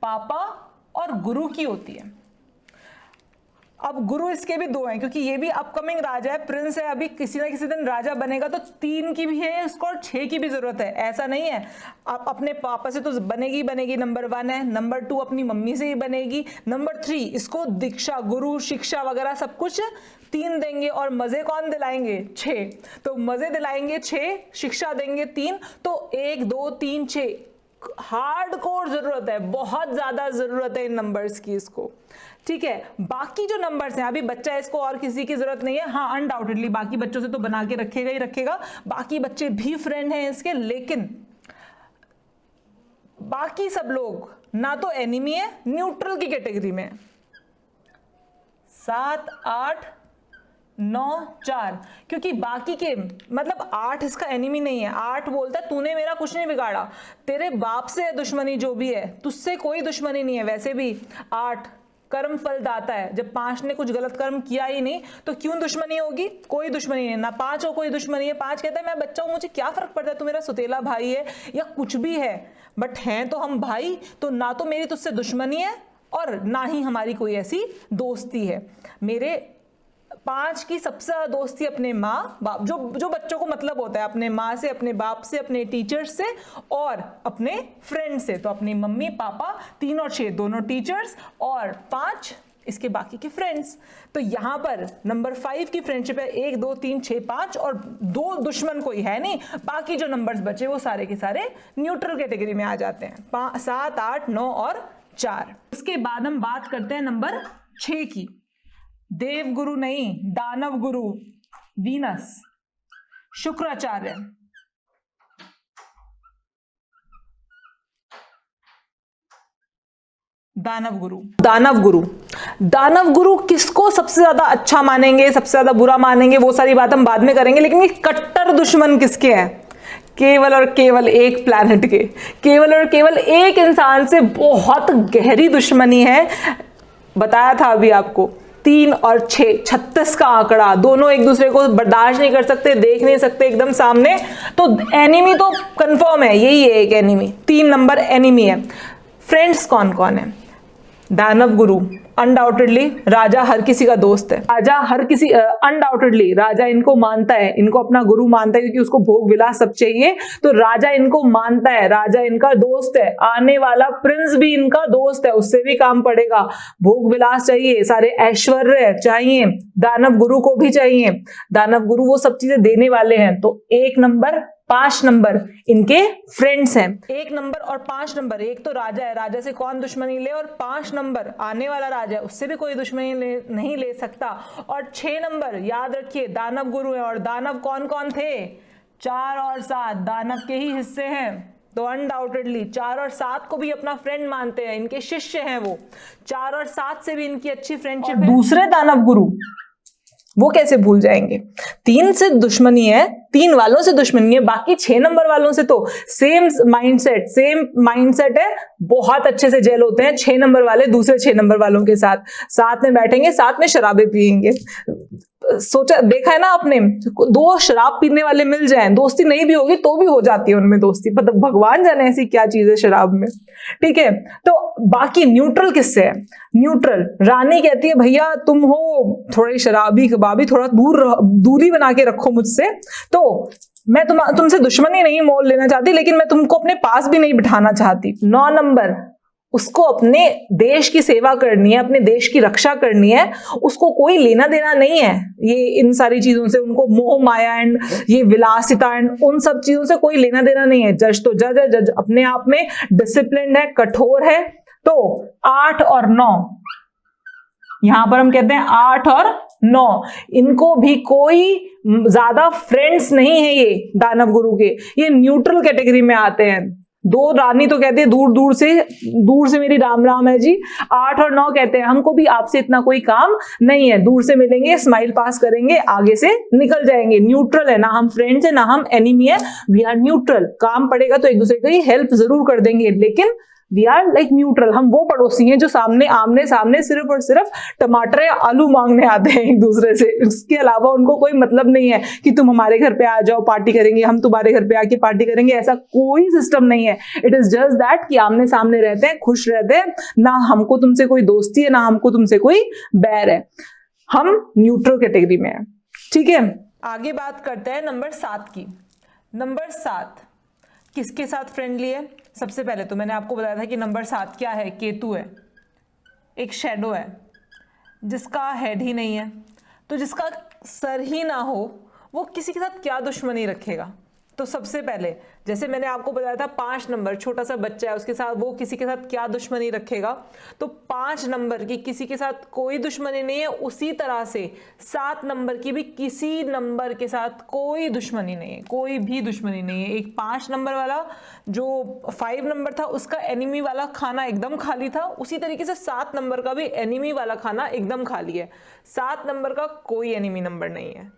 पापा और गुरु की होती है। अब गुरु इसके भी 2 हैं, क्योंकि ये भी अपकमिंग राजा है, प्रिंस है, अभी किसी ना किसी दिन राजा बनेगा, तो 3 की भी है इसको और 6 की भी जरूरत है। ऐसा नहीं है आप अपने पापा से तो बनेगी बनेगी, नंबर 1 है, नंबर 2 अपनी मम्मी से ही बनेगी, नंबर 3 इसको दीक्षा गुरु शिक्षा वगैरह सब कुछ 3 देंगे, और मजे कौन दिलाएंगे? 6। तो मजे दिलाएंगे 6, शिक्षा देंगे 3, तो 1 2 3 6 हार्डकोर जरूरत है, बहुत ज्यादा जरूरत है इन नंबर्स की इसको, ठीक है। बाकी जो नंबर्स हैं, अभी बच्चा है इसको और किसी की जरूरत नहीं है, हाँ अनडाउटेडली बाकी बच्चों से तो बना के रखेगा ही रखेगा, बाकी बच्चे भी फ्रेंड हैं इसके, लेकिन बाकी सब लोग ना तो एनिमी है, न्यूट्रल की कैटेगरी में। 7 8 9 4, क्योंकि बाकी के मतलब 8 इसका एनिमी नहीं है। 8 बोलता है तूने मेरा कुछ नहीं बिगाड़ा, तेरे बाप से है दुश्मनी जो भी है, तुझसे कोई दुश्मनी नहीं है। वैसे भी 8 कर्म फल दाता है, जब 5 ने कुछ गलत कर्म किया ही नहीं तो क्यों दुश्मनी होगी? कोई दुश्मनी नहीं, ना 5 हो कोई दुश्मनी है। 5 कहता है मैं बच्चा हूं, मुझे क्या फर्क पड़ता है तू मेरा सुतेला भाई है या कुछ भी है, बट हैं तो हम भाई, तो ना तो मेरी तुझसे दुश्मनी है और ना ही हमारी कोई ऐसी दोस्ती है। मेरे 5 की सबसे ज्यादा दोस्ती अपने माँ बाप, जो बच्चों को मतलब होता है अपने माँ से, अपने बाप से, अपने टीचर्स से और अपने फ्रेंड से। तो अपनी मम्मी पापा 3 और 6 दोनों टीचर्स, और 5 इसके बाकी के फ्रेंड्स। तो यहां पर नंबर 5 की फ्रेंडशिप है 1 2 3 6 5, और 2 दुश्मन कोई है नहीं, बाकी जो नंबर्स बचे वो सारे के सारे न्यूट्रल कैटेगरी में आ जाते हैं, 7 8 9 और 4। उसके बाद हम बात करते हैं नंबर 6 की। देव गुरु नहीं, दानव गुरु वीनस, शुक्राचार्य। दानव गुरु। दानव गुरु, दानव गुरु किसको सबसे ज्यादा अच्छा मानेंगे, सबसे ज्यादा बुरा मानेंगे, वो सारी बात हम बाद में करेंगे, लेकिन ये कट्टर दुश्मन किसके हैं? केवल और केवल एक प्लैनेट के, केवल और केवल एक इंसान से बहुत गहरी दुश्मनी है। बताया था अभी आपको, 3 और 6, 36 का आंकड़ा, दोनों एक दूसरे को बर्दाश्त नहीं कर सकते, देख नहीं सकते एकदम सामने, तो एनिमी तो कंफर्म है, यही है एक एनिमी, 3 नंबर एनिमी है। फ्रेंड्स कौन कौन है? दानव गुरु अनडाउटेडली राजा हर किसी का दोस्त है, राजा हर किसी अनडाउटेडली राजा इनको मानता है, इनको अपना गुरु मानता है, क्योंकि उसको भोग विलास सब चाहिए, तो राजा इनको मानता है, राजा इनका दोस्त है, आने वाला प्रिंस भी इनका दोस्त है, उससे भी काम पड़ेगा। भोग विलास चाहिए, सारे ऐश्वर्य चाहिए, दानव गुरु को भी चाहिए, दानव गुरु वो सब चीजें देने वाले हैं। तो 1 नंबर 5 नंबर इनके फ्रेंड्स हैं। 1 नंबर और 5 नंबर, एक तो राजा है, राजा से कौन दुश्मनी ले, और 5 नंबर आने वाला राजा है, उससे भी कोई दुश्मनी नहीं ले सकता। और 6 नंबर याद रखिए दानव गुरु है, और दानव कौन कौन थे? 4 और 7 दानव के ही हिस्से हैं, तो अनडाउटेडली 4 और 7 को भी अपना फ्रेंड मानते हैं, इनके शिष्य हैं वो, 4 और 7 से भी इनकी अच्छी फ्रेंडशिप है। दूसरे दानव गुरु वो कैसे भूल जाएंगे? 3 से दुश्मनी है, 3 वालों से दुश्मनी है, बाकी 6 नंबर वालों से तो सेम माइंडसेट है, बहुत अच्छे से जेल होते हैं 6 नंबर वाले दूसरे 6 नंबर वालों के साथ, साथ में बैठेंगे, साथ में शराबें पियेंगे। सोचा देखा है ना आपने, 2 शराब पीने वाले मिल जाएं, दोस्ती नहीं भी होगी तो भी हो जाती है उनमें दोस्ती, मतलब भगवान जाने ऐसी क्या चीज है शराब में, ठीक है। तो बाकी न्यूट्रल किससे है? न्यूट्रल रानी कहती है भैया तुम हो थोड़े शराबी कबाबी, थोड़ा दूरी बना के रखो मुझसे, तो मैं तुमसे दुश्मनी नहीं मोल लेना चाहती, लेकिन मैं तुमको अपने पास भी नहीं बिठाना चाहती। 9 नंबर उसको अपने देश की सेवा करनी है, अपने देश की रक्षा करनी है, उसको कोई लेना देना नहीं है ये इन सारी चीजों से, उनको मोह माया एंड ये विलासिता एंड उन सब चीजों से कोई लेना देना नहीं है। जज तो जज है, जज अपने आप में डिसिप्लिन्ड है, कठोर है। तो 8 और 9 यहां पर हम कहते हैं 8 और 9, इनको भी कोई ज्यादा फ्रेंड्स नहीं है ये दानव गुरु के, ये न्यूट्रल कैटेगरी में आते हैं। 2 रानी तो कहते हैं दूर से मेरी राम राम है जी, 8 और 9 कहते हैं हमको भी आपसे इतना कोई काम नहीं है, दूर से मिलेंगे, स्माइल पास करेंगे, आगे से निकल जाएंगे। न्यूट्रल है, ना हम फ्रेंड्स है ना हम एनिमी है, वी आर न्यूट्रल। काम पड़ेगा तो एक दूसरे की हेल्प जरूर कर देंगे, लेकिन वी आर लाइक न्यूट्रल। हम वो पड़ोसी हैं जो आमने सामने सिर्फ और सिर्फ टमाटर या आलू मांगने आते हैं एक दूसरे से, उसके अलावा उनको कोई मतलब नहीं है कि तुम हमारे घर पे आ जाओ पार्टी करेंगे, हम तुम्हारे घर पे आके पार्टी करेंगे, ऐसा कोई सिस्टम नहीं है। इट इज जस्ट दैट कि आमने सामने रहते हैं, खुश रहते हैं, ना हमको तुमसे कोई दोस्ती है ना हमको तुमसे कोई बैर है, हम न्यूट्रल कैटेगरी में है, ठीक है। आगे बात करते हैं नंबर 7 की। नंबर 7 किसके साथ फ्रेंडली है? सबसे पहले तो मैंने आपको बताया था कि नंबर 7 क्या है? केतु है, एक शैडो है जिसका हेड ही नहीं है, तो जिसका सर ही ना हो वो किसी के साथ क्या दुश्मनी रखेगा? तो सबसे पहले जैसे मैंने आपको बताया था 5 नंबर छोटा सा बच्चा है, उसके साथ वो किसी के साथ क्या दुश्मनी रखेगा? तो 5 नंबर की किसी के साथ कोई दुश्मनी नहीं है, उसी तरह से 7 नंबर की भी किसी नंबर के साथ कोई दुश्मनी नहीं है, कोई भी दुश्मनी नहीं है। एक 5 नंबर वाला जो 5 नंबर था उसका एनिमी वाला खाना एकदम खाली था, उसी तरीके से 7 नंबर का भी एनिमी वाला खाना एकदम खाली है, 7 नंबर का कोई एनिमी नंबर नहीं है।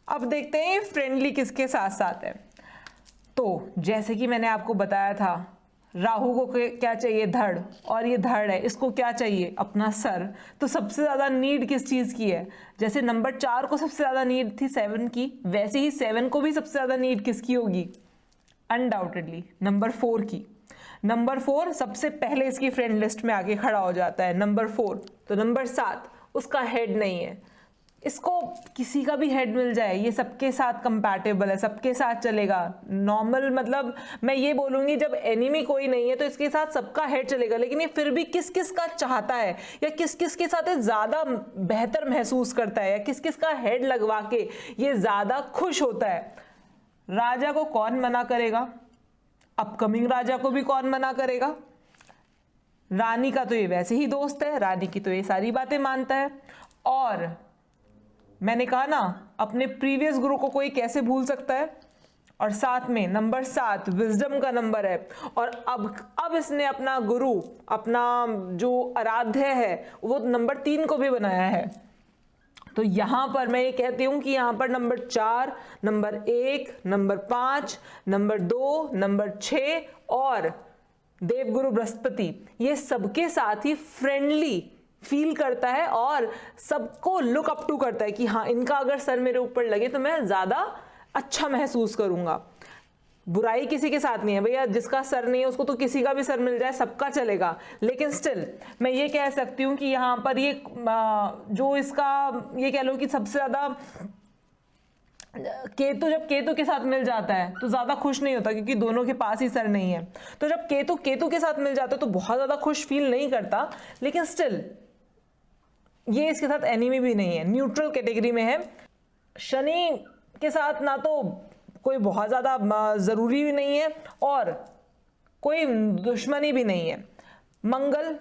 अब देखते हैं फ्रेंडली किसके साथ साथ है। तो जैसे कि मैंने आपको बताया था राहु को क्या चाहिए? धड़, और ये धड़ है, इसको क्या चाहिए? अपना सर। तो सबसे ज्यादा नीड किस चीज की है? जैसे नंबर 4 को सबसे ज्यादा नीड थी 7 की, वैसे ही 7 को भी सबसे ज्यादा नीड किसकी होगी? अनडाउटेडली नंबर 4 की। नंबर 4 सबसे पहले इसकी फ्रेंड लिस्ट में आके खड़ा हो जाता है, नंबर 4। तो नंबर 7 उसका हेड नहीं है, इसको किसी का भी हेड मिल जाए, ये सबके साथ कंपैटिबल है, सबके साथ चलेगा। नॉर्मल मतलब मैं ये बोलूंगी जब एनिमी कोई नहीं है तो इसके साथ सबका हेड चलेगा, लेकिन ये फिर भी किस किस का चाहता है या किस किस के साथ ज्यादा बेहतर महसूस करता है या किस किस का हेड लगवा के ये ज्यादा खुश होता है। राजा को कौन मना करेगा? अपकमिंग राजा को भी कौन मना करेगा? रानी का तो ये वैसे ही दोस्त है, रानी की तो ये सारी बातें मानता है। और मैंने कहा ना अपने प्रीवियस गुरु को कोई कैसे भूल सकता है? और साथ में नंबर 7 विजडम का नंबर है। और अब इसने अपना गुरु, अपना जो आराध्य है, वो नंबर 3 को भी बनाया है। तो यहां पर मैं ये कहती हूं कि यहां पर number 4, number 1, number 5, number 2, number 6 और देवगुरु बृहस्पति, ये सबके साथ ही फ्रेंडली फील करता है और सबको लुक अप टू करता है कि हाँ, इनका अगर सर मेरे ऊपर लगे तो मैं ज्यादा अच्छा महसूस करूंगा। बुराई किसी के साथ नहीं है भैया, जिसका सर नहीं है उसको तो किसी का भी सर मिल जाए, सबका चलेगा। लेकिन स्टिल मैं ये कह सकती हूँ कि यहाँ पर ये जो इसका ये कह लो कि सबसे ज्यादा केतु, जब केतु के साथ मिल जाता है तो ज्यादा खुश नहीं होता, क्योंकि दोनों के पास ही सर नहीं है। तो जब केतु के साथ मिल जाता है तो बहुत ज्यादा खुश फील नहीं करता। लेकिन स्टिल ये इसके साथ एनिमी भी नहीं है, न्यूट्रल कैटेगरी में है। शनि के साथ ना तो कोई बहुत ज्यादा जरूरी भी नहीं है और कोई दुश्मनी भी नहीं है। मंगल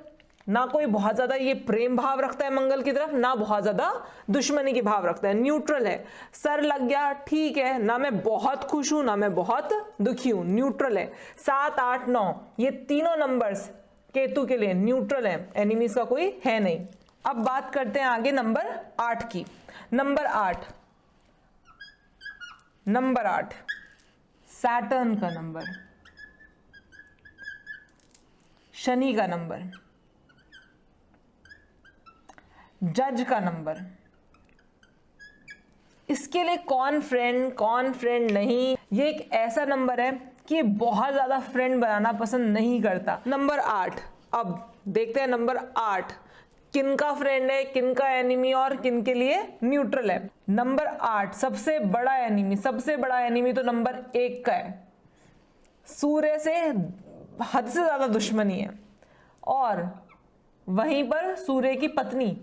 ना कोई बहुत ज्यादा ये प्रेम भाव रखता है मंगल की तरफ, ना बहुत ज्यादा दुश्मनी के भाव रखता है, न्यूट्रल है। सर लग गया ठीक है, ना मैं बहुत खुश हूं ना मैं बहुत दुखी हूं, न्यूट्रल है। 7, 8, 9 ये तीनों नंबर्स केतु के लिए न्यूट्रल है, एनिमीज का कोई है नहीं। अब बात करते हैं आगे नंबर 8 की। नंबर 8 सैटर्न का नंबर, शनि का नंबर, जज का नंबर। इसके लिए कौन फ्रेंड नहीं, ये एक ऐसा नंबर है कि बहुत ज्यादा फ्रेंड बनाना पसंद नहीं करता। नंबर 8, अब देखते हैं नंबर 8 किनका फ्रेंड है, किनका एनिमी और किनके लिए न्यूट्रल है। नंबर 8 सबसे बड़ा एनिमी तो नंबर 1 का है। सूर्य से हद से ज्यादा दुश्मनी है और वहीं पर सूर्य की पत्नी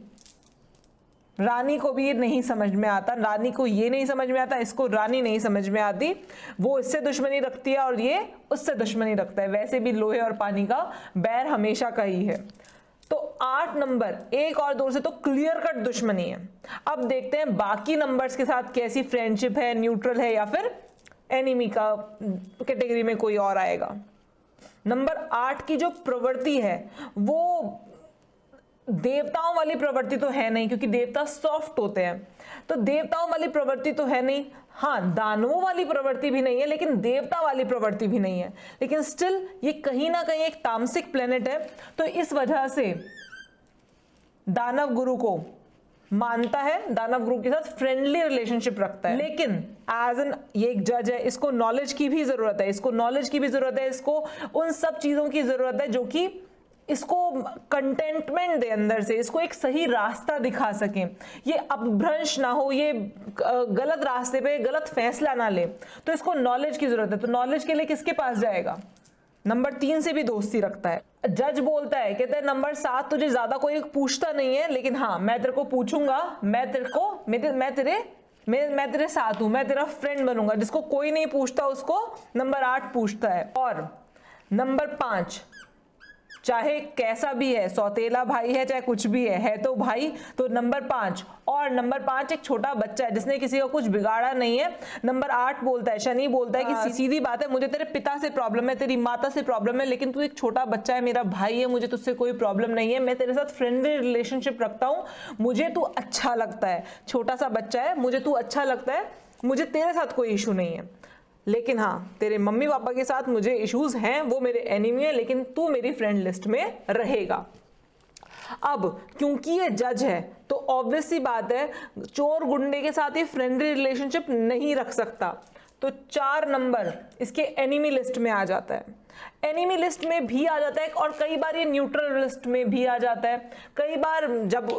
रानी को भी ये नहीं समझ में आता, रानी को ये नहीं समझ में आता, इसको रानी नहीं समझ में आती। वो इससे दुश्मनी रखती है और ये उससे दुश्मनी रखता है। वैसे भी लोहे और पानी का बैर हमेशा का ही है। तो 8 नंबर 1 और 2 से तो क्लियर कट दुश्मनी है। अब देखते हैं बाकी नंबर्स के साथ कैसी फ्रेंडशिप है, न्यूट्रल है या फिर एनिमी का कैटेगरी में कोई और आएगा। नंबर 8 की जो प्रवृत्ति है वो देवताओं वाली प्रवृत्ति तो है नहीं, क्योंकि देवता सॉफ्ट होते हैं, तो देवताओं वाली प्रवृत्ति तो है नहीं। हाँ, दानवों वाली प्रवृत्ति भी नहीं है, लेकिन देवता वाली प्रवृत्ति भी नहीं है। लेकिन स्टिल ये कहीं ना कहीं एक तामसिक प्लेनेट है, तो इस वजह से दानव गुरु को मानता है, दानव गुरु के साथ फ्रेंडली रिलेशनशिप रखता है। लेकिन एज एन ये एक जज है, इसको नॉलेज की भी जरूरत है, इसको उन सब चीजों की जरूरत है जो कि इसको कंटेंटमेंट दे अंदर से, इसको एक सही रास्ता दिखा सके, ये अपभ्रंश ना हो, ये गलत रास्ते पे गलत फैसला ना ले। तो इसको नॉलेज की जरूरत है। तो नॉलेज के लिए किसके पास जाएगा? नंबर 3 से भी दोस्ती रखता है। जज बोलता है, कहता है नंबर 7 तुझे ज्यादा कोई पूछता नहीं है, लेकिन हाँ मैं तेरे को पूछूंगा, मैं तेरे साथ हूं, मैं तेरा फ्रेंड बनूंगा। जिसको कोई नहीं पूछता उसको नंबर 8 पूछता है। और नंबर 5 चाहे कैसा भी है, सौतेला भाई है चाहे कुछ भी है तो भाई। तो नंबर 5 और नंबर 5 एक छोटा बच्चा है जिसने किसी का कुछ बिगाड़ा नहीं है। नंबर 8 बोलता है, शनि बोलता है कि सीधी बात है, मुझे तेरे पिता से प्रॉब्लम है, तेरी माता से प्रॉब्लम है, लेकिन तू एक छोटा बच्चा है, मेरा भाई है, मुझे तुझसे कोई प्रॉब्लम नहीं है, मैं तेरे साथ फ्रेंडली रिलेशनशिप रखता हूँ, मुझे तू अच्छा लगता है, छोटा सा बच्चा है, मुझे तू अच्छा लगता है, मुझे तेरे साथ कोई इशू नहीं है। लेकिन हाँ, तेरे मम्मी पापा के साथ मुझे इश्यूज हैं, वो मेरे एनिमी है, लेकिन तू मेरी फ्रेंड लिस्ट में रहेगा। अब क्योंकि ये जज है तो ऑब्वियस सी बात है, चोर गुंडे के साथ ये फ्रेंडली रिलेशनशिप नहीं रख सकता। तो 4 नंबर इसके एनिमी लिस्ट में आ जाता है, एनिमी लिस्ट में भी आ जाता है, और कई बार ये न्यूट्रल लिस्ट में भी आ जाता है। कई बार जब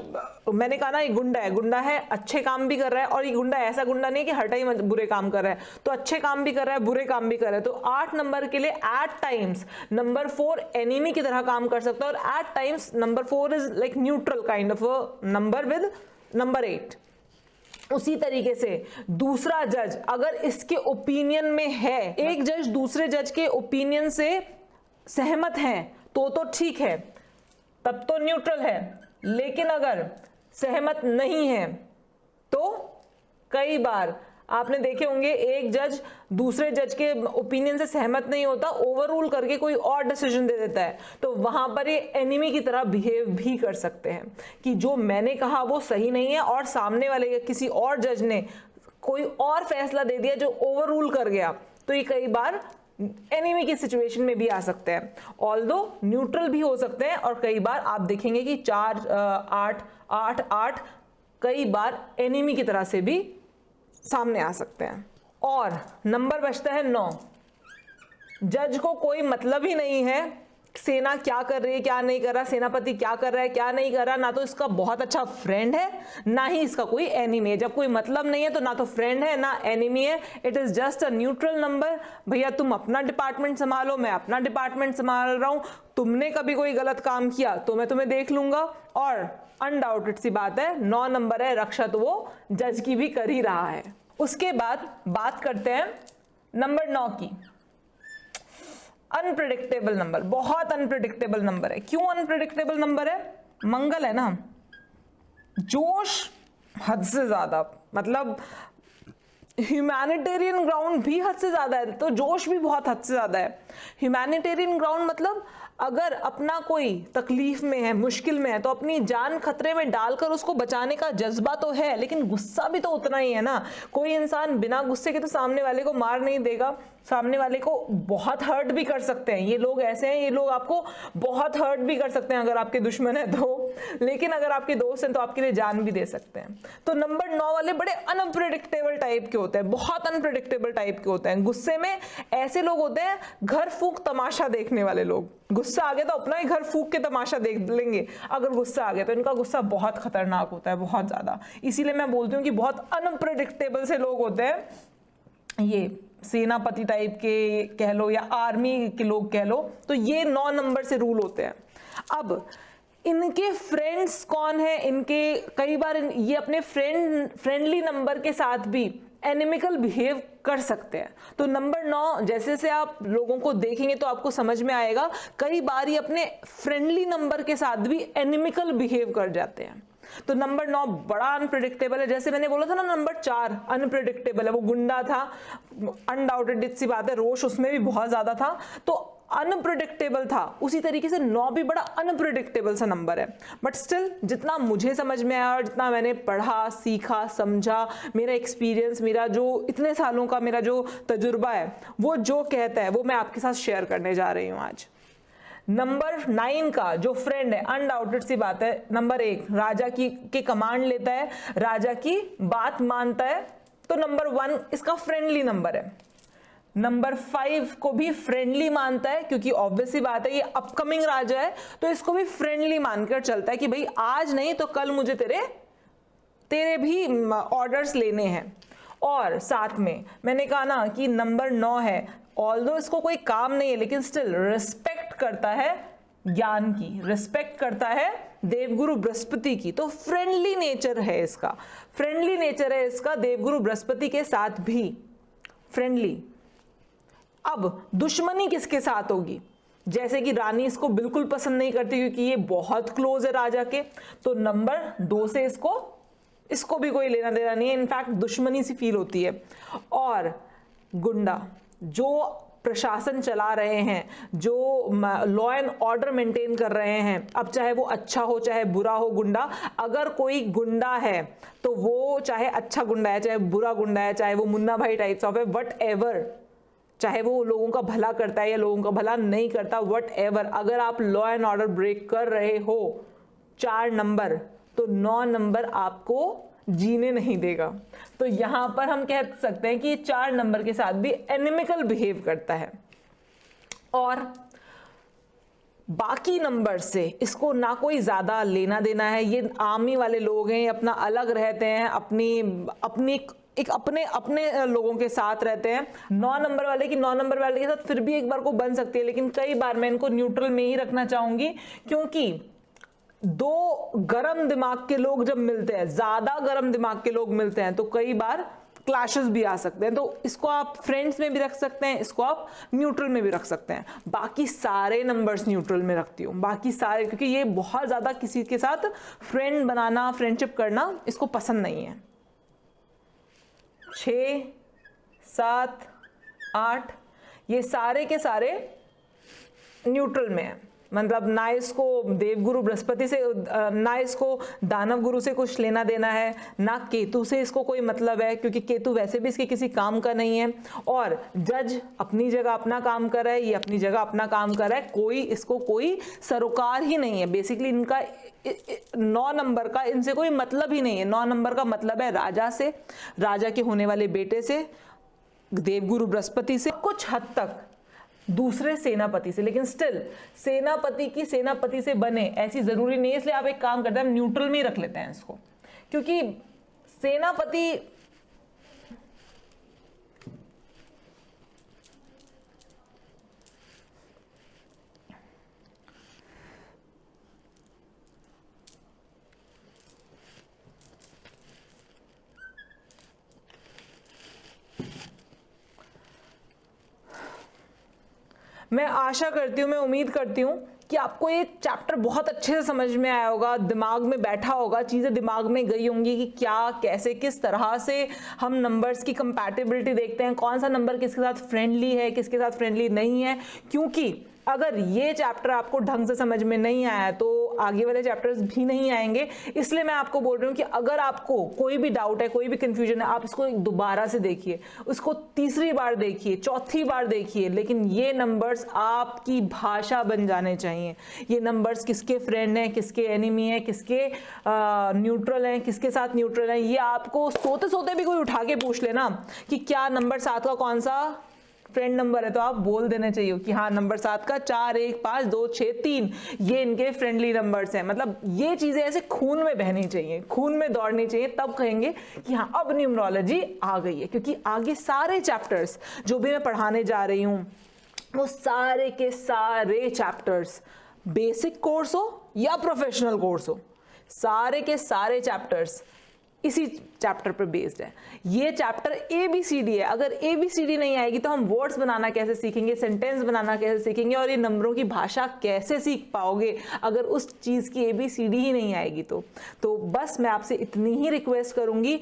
मैंने कहा ना ये गुंडा है, अच्छे काम भी कर रहा है, और ये गुंडा ऐसा गुंडा नहीं है कि हटा ही बुरे काम कर रहा है, तो अच्छे काम भी कर रहा है, बुरे काम भी कर रहा है। तो 8 नंबर के लिए एट टाइम्स नंबर 4 एनिमी की तरह काम कर सकता है, और at times number 4 is like neutral kind of a number with number 8। उसी तरीके से दूसरा जज अगर इसके ओपिनियन में है, एक जज दूसरे जज के ओपिनियन से सहमत है तो ठीक है, तब तो न्यूट्रल है। लेकिन अगर सहमत नहीं है तो कई बार आपने देखे होंगे एक जज दूसरे जज के ओपिनियन से सहमत नहीं होता, ओवररूल करके कोई और डिसीजन दे देता है, तो वहां पर ये एनिमी की तरह बिहेव भी कर सकते हैं कि जो मैंने कहा वो सही नहीं है और सामने वाले किसी और जज ने कोई और फैसला दे दिया जो ओवररूल कर गया, तो ये कई बार एनिमी की सिचुएशन में भी आ सकते हैं। ऑल्दो न्यूट्रल भी हो सकते हैं और कई बार आप देखेंगे कि 4 8 8 8 कई बार एनिमी की तरह से भी सामने आ सकते हैं। और नंबर बचता है 9। जज को कोई मतलब ही नहीं है सेना क्या कर रही है क्या नहीं कर रहा, सेनापति क्या कर रहा है क्या नहीं कर रहा, ना तो इसका बहुत अच्छा फ्रेंड है ना ही इसका कोई एनिमी है। जब कोई मतलब नहीं है तो ना तो फ्रेंड है ना एनिमी है, it is just a neutral number. भैया तुम अपना डिपार्टमेंट संभालो, मैं अपना डिपार्टमेंट संभाल रहा हूं, तुमने कभी कोई गलत काम किया तो मैं तुम्हें देख लूंगा। और अनडाउटेड सी बात है 9 नंबर है, रक्षा तो वो जज की भी कर ही रहा है। उसके बाद बात करते हैं नंबर 9 की। अनप्रेडिक्टेबल नंबर, बहुत अनप्रेडिक्टेबल नंबर है। क्यों अनप्रेडिक्टेबल नंबर है? मंगल है ना, जोश हद से ज्यादा, मतलब ह्यूमैनिटेरियन ग्राउंड भी हद से ज्यादा है तो जोश भी बहुत हद से ज्यादा है। ह्यूमैनिटेरियन ग्राउंड मतलब अगर अपना कोई तकलीफ में है, मुश्किल में है, तो अपनी जान खतरे में डालकर उसको बचाने का जज्बा तो है, लेकिन गुस्सा भी तो उतना ही है ना। कोई इंसान बिना गुस्से के तो सामने वाले को मार नहीं देगा, सामने वाले को बहुत हर्ट भी कर सकते हैं। ये लोग ऐसे हैं, ये लोग आपको बहुत हर्ट भी कर सकते हैं अगर आपके दुश्मन है तो, लेकिन अगर आपके दोस्त हैं तो आपके लिए जान भी दे सकते हैं। तो नंबर 9 वाले बड़े अनप्रेडिक्टेबल टाइप के होते हैं, बहुत अनप्रेडिक्टेबल टाइप के होते हैं। गुस्से में ऐसे लोग होते हैं घर फूंक तमाशा देखने वाले लोग। गुस्सा आ गया तो अपना ही घर फूंक के तमाशा देख लेंगे अगर गुस्सा आ गया, तो इनका गुस्सा बहुत खतरनाक होता है, बहुत ज्यादा। इसीलिए मैं बोलती हूँ कि बहुत अनप्रेडिक्टेबल से लोग होते हैं ये, सेनापति टाइप के कह लो या आर्मी के लोग कह लो, तो ये 9 नंबर से रूल होते हैं। अब इनके फ्रेंड्स कौन है, इनके कई बार ये अपने फ्रेंडली नंबर के साथ भी एनिमिकल बिहेव कर सकते हैं। तो नंबर 9 जैसे से आप लोगों को देखेंगे तो आपको समझ में आएगा, कई बार ये अपने फ्रेंडली नंबर के साथ भी एनिमिकल बिहेव कर जाते हैं। तो नंबर 9 बड़ा अनप्रेडिक्टेबल है। जैसे मैंने बोला था ना नंबर 4 अनप्रेडिक्टेबल है, वो गुंडा था, अनडाउटेड सी बात है, रोष उसमें भी बहुत ज्यादा था, तो अनप्रेडिक्टेबल था। उसी तरीके से 9 भी बड़ा अनप्रेडिक्टेबल सा नंबर है। बट स्टिल जितना मुझे समझ में आया और जितना मैंने पढ़ा, सीखा, समझा, मेरा एक्सपीरियंस, मेरा जो इतने सालों का मेरा जो तजुर्बा है, वो जो कहता है वो मैं आपके साथ शेयर करने जा रही हूँ आज। नंबर 9 का जो फ्रेंड है, अनडाउटेड सी बात है, नंबर 1 राजा के कमांड लेता है, राजा की बात मानता है, तो नंबर 1 इसका फ्रेंडली नंबर है। नंबर 5 को भी फ्रेंडली मानता है, क्योंकि ऑब्वियसली बात है ये अपकमिंग राजा है, तो इसको भी फ्रेंडली मानकर चलता है कि भाई आज नहीं तो कल मुझे तेरे भी ऑर्डर्स लेने हैं। और साथ में मैंने कहा ना कि नंबर 9 है, ऑल्दो इसको कोई काम नहीं है लेकिन स्टिल रिस्पेक्ट करता है ज्ञान की, रिस्पेक्ट करता है देवगुरु बृहस्पति की, तो फ्रेंडली नेचर है इसका, फ्रेंडली नेचर है इसका देवगुरु बृहस्पति के साथ भी फ्रेंडली। अब दुश्मनी किसके साथ होगी? जैसे कि रानी इसको बिल्कुल पसंद नहीं करती क्योंकि ये बहुत क्लोज है राजा के, तो नंबर 2 से इसको भी कोई लेना देना नहीं है, इनफैक्ट दुश्मनी सी फील होती है। और गुंडा जो प्रशासन चला रहे हैं, जो लॉ एंड ऑर्डर मेंटेन कर रहे हैं, अब चाहे वो अच्छा हो चाहे बुरा हो गुंडा, अगर कोई गुंडा है तो वो चाहे अच्छा गुंडा है चाहे बुरा गुंडा है, चाहे वो मुन्ना भाई टाइप्स ऑफ है, वट एवर, चाहे वो लोगों का भला करता है या लोगों का भला नहीं करता, वट एवर, अगर आप लॉ एंड ऑर्डर ब्रेक कर रहे हो 4 नंबर, तो 9 नंबर आपको जीने नहीं देगा। तो यहां पर हम कह सकते हैं कि 4 नंबर के साथ भी एनिमिकल बिहेव करता है। और बाकी नंबर से इसको ना कोई ज्यादा लेना देना है, ये आर्मी वाले लोग हैं, अपना अलग रहते हैं, अपने लोगों के साथ रहते हैं। 9 नंबर वाले की 9 नंबर वाले के साथ फिर भी एक बार को बन सकती है, लेकिन कई बार मैं इनको न्यूट्रल में ही रखना चाहूंगी, क्योंकि 2 गरम दिमाग के लोग जब मिलते हैं, ज्यादा गरम दिमाग के लोग मिलते हैं, तो कई बार क्लैशेस भी आ सकते हैं। तो इसको आप फ्रेंड्स में भी रख सकते हैं, इसको आप न्यूट्रल में भी रख सकते हैं। बाकी सारे नंबर्स न्यूट्रल में रखती हूँ, बाकी सारे, क्योंकि ये बहुत ज्यादा किसी के साथ फ्रेंड बनाना, फ्रेंडशिप करना इसको पसंद नहीं है। 6, 7, 8 ये सारे के सारे न्यूट्रल में है। मतलब ना इसको देवगुरु बृहस्पति से, ना इसको दानव गुरु से कुछ लेना देना है, ना केतु से इसको कोई मतलब है, क्योंकि केतु वैसे भी इसके किसी काम का नहीं है। और जज अपनी जगह अपना काम कर रहा है, ये अपनी जगह अपना काम कर रहा है, कोई इसको कोई सरोकार ही नहीं है। बेसिकली इनका 9 नंबर का इनसे कोई मतलब ही नहीं है। 9 नंबर का मतलब है राजा से, राजा के होने वाले बेटे से, देवगुरु बृहस्पति से, कुछ हद तक दूसरे सेनापति से, लेकिन स्टिल सेनापति की सेनापति से बने ऐसी जरूरी नहीं है। इसलिए आप एक काम करते हैं, हम न्यूट्रल में ही रख लेते हैं इसको, क्योंकि सेनापति मैं आशा करती हूँ, मैं उम्मीद करती हूँ कि आपको ये चैप्टर बहुत अच्छे से समझ में आया होगा, दिमाग में बैठा होगा, चीज़ें दिमाग में गई होंगी कि क्या, कैसे, किस तरह से हम नंबर्स की कंपैटिबिलिटी देखते हैं, कौन सा नंबर किसके साथ फ्रेंडली है, किसके साथ फ्रेंडली नहीं है। क्योंकि अगर ये चैप्टर आपको ढंग से समझ में नहीं आया तो आगे वाले चैप्टर्स भी नहीं आएंगे। इसलिए मैं आपको बोल रही हूँ कि अगर आपको कोई भी डाउट है, कोई भी कंफ्यूजन है, आप इसको दोबारा से देखिए, उसको तीसरी बार देखिए, चौथी बार देखिए, लेकिन ये नंबर्स आपकी भाषा बन जाने चाहिए। ये नंबर्स किसके फ्रेंड हैं, किसके एनिमी हैं, किसके न्यूट्रल हैं, किसके साथ न्यूट्रल हैं, ये आपको सोते सोते भी कोई उठा के पूछ लेना कि क्या नंबर 7 का कौन सा फ्रेंड नंबर है, तो आप बोल देने चाहिए कि हाँ नंबर 7 का 4, 1, 5, 2, 6, 3 ये इनके फ्रेंडली नंबर्स हैं। मतलब ये चीजें ऐसे खून में बहनी चाहिए, खून में दौड़नी चाहिए, तब कहेंगे कि हाँ अब न्यूमरोलॉजी आ गई है। क्योंकि आगे सारे चैप्टर्स जो भी मैं पढ़ाने जा रही हूँ वो सारे के सारे चैप्टर्स, बेसिक कोर्स हो या प्रोफेशनल कोर्स हो, सारे के सारे चैप्टर्स इसी चैप्टर पर बेस्ड है। ये चैप्टर ABCD है। अगर ABCD नहीं आएगी तो हम वर्ड्स बनाना कैसे सीखेंगे, सेंटेंस बनाना कैसे सीखेंगे, और ये नंबरों की भाषा कैसे सीख पाओगे अगर उस चीज़ की ABCD ही नहीं आएगी तो बस मैं आपसे इतनी ही रिक्वेस्ट करूंगी,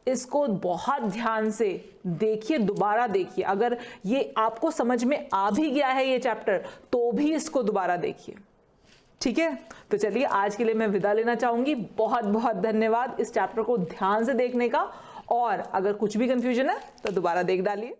इसको बहुत ध्यान से देखिए, दोबारा देखिए। अगर ये आपको समझ में आ भी गया है ये चैप्टर तो भी इसको दोबारा देखिए, ठीक है। तो चलिए आज के लिए मैं विदा लेना चाहूंगी। बहुत बहुत धन्यवाद इस चैप्टर को ध्यान से देखने का, और अगर कुछ भी कंफ्यूजन है तो दोबारा देख डालिए।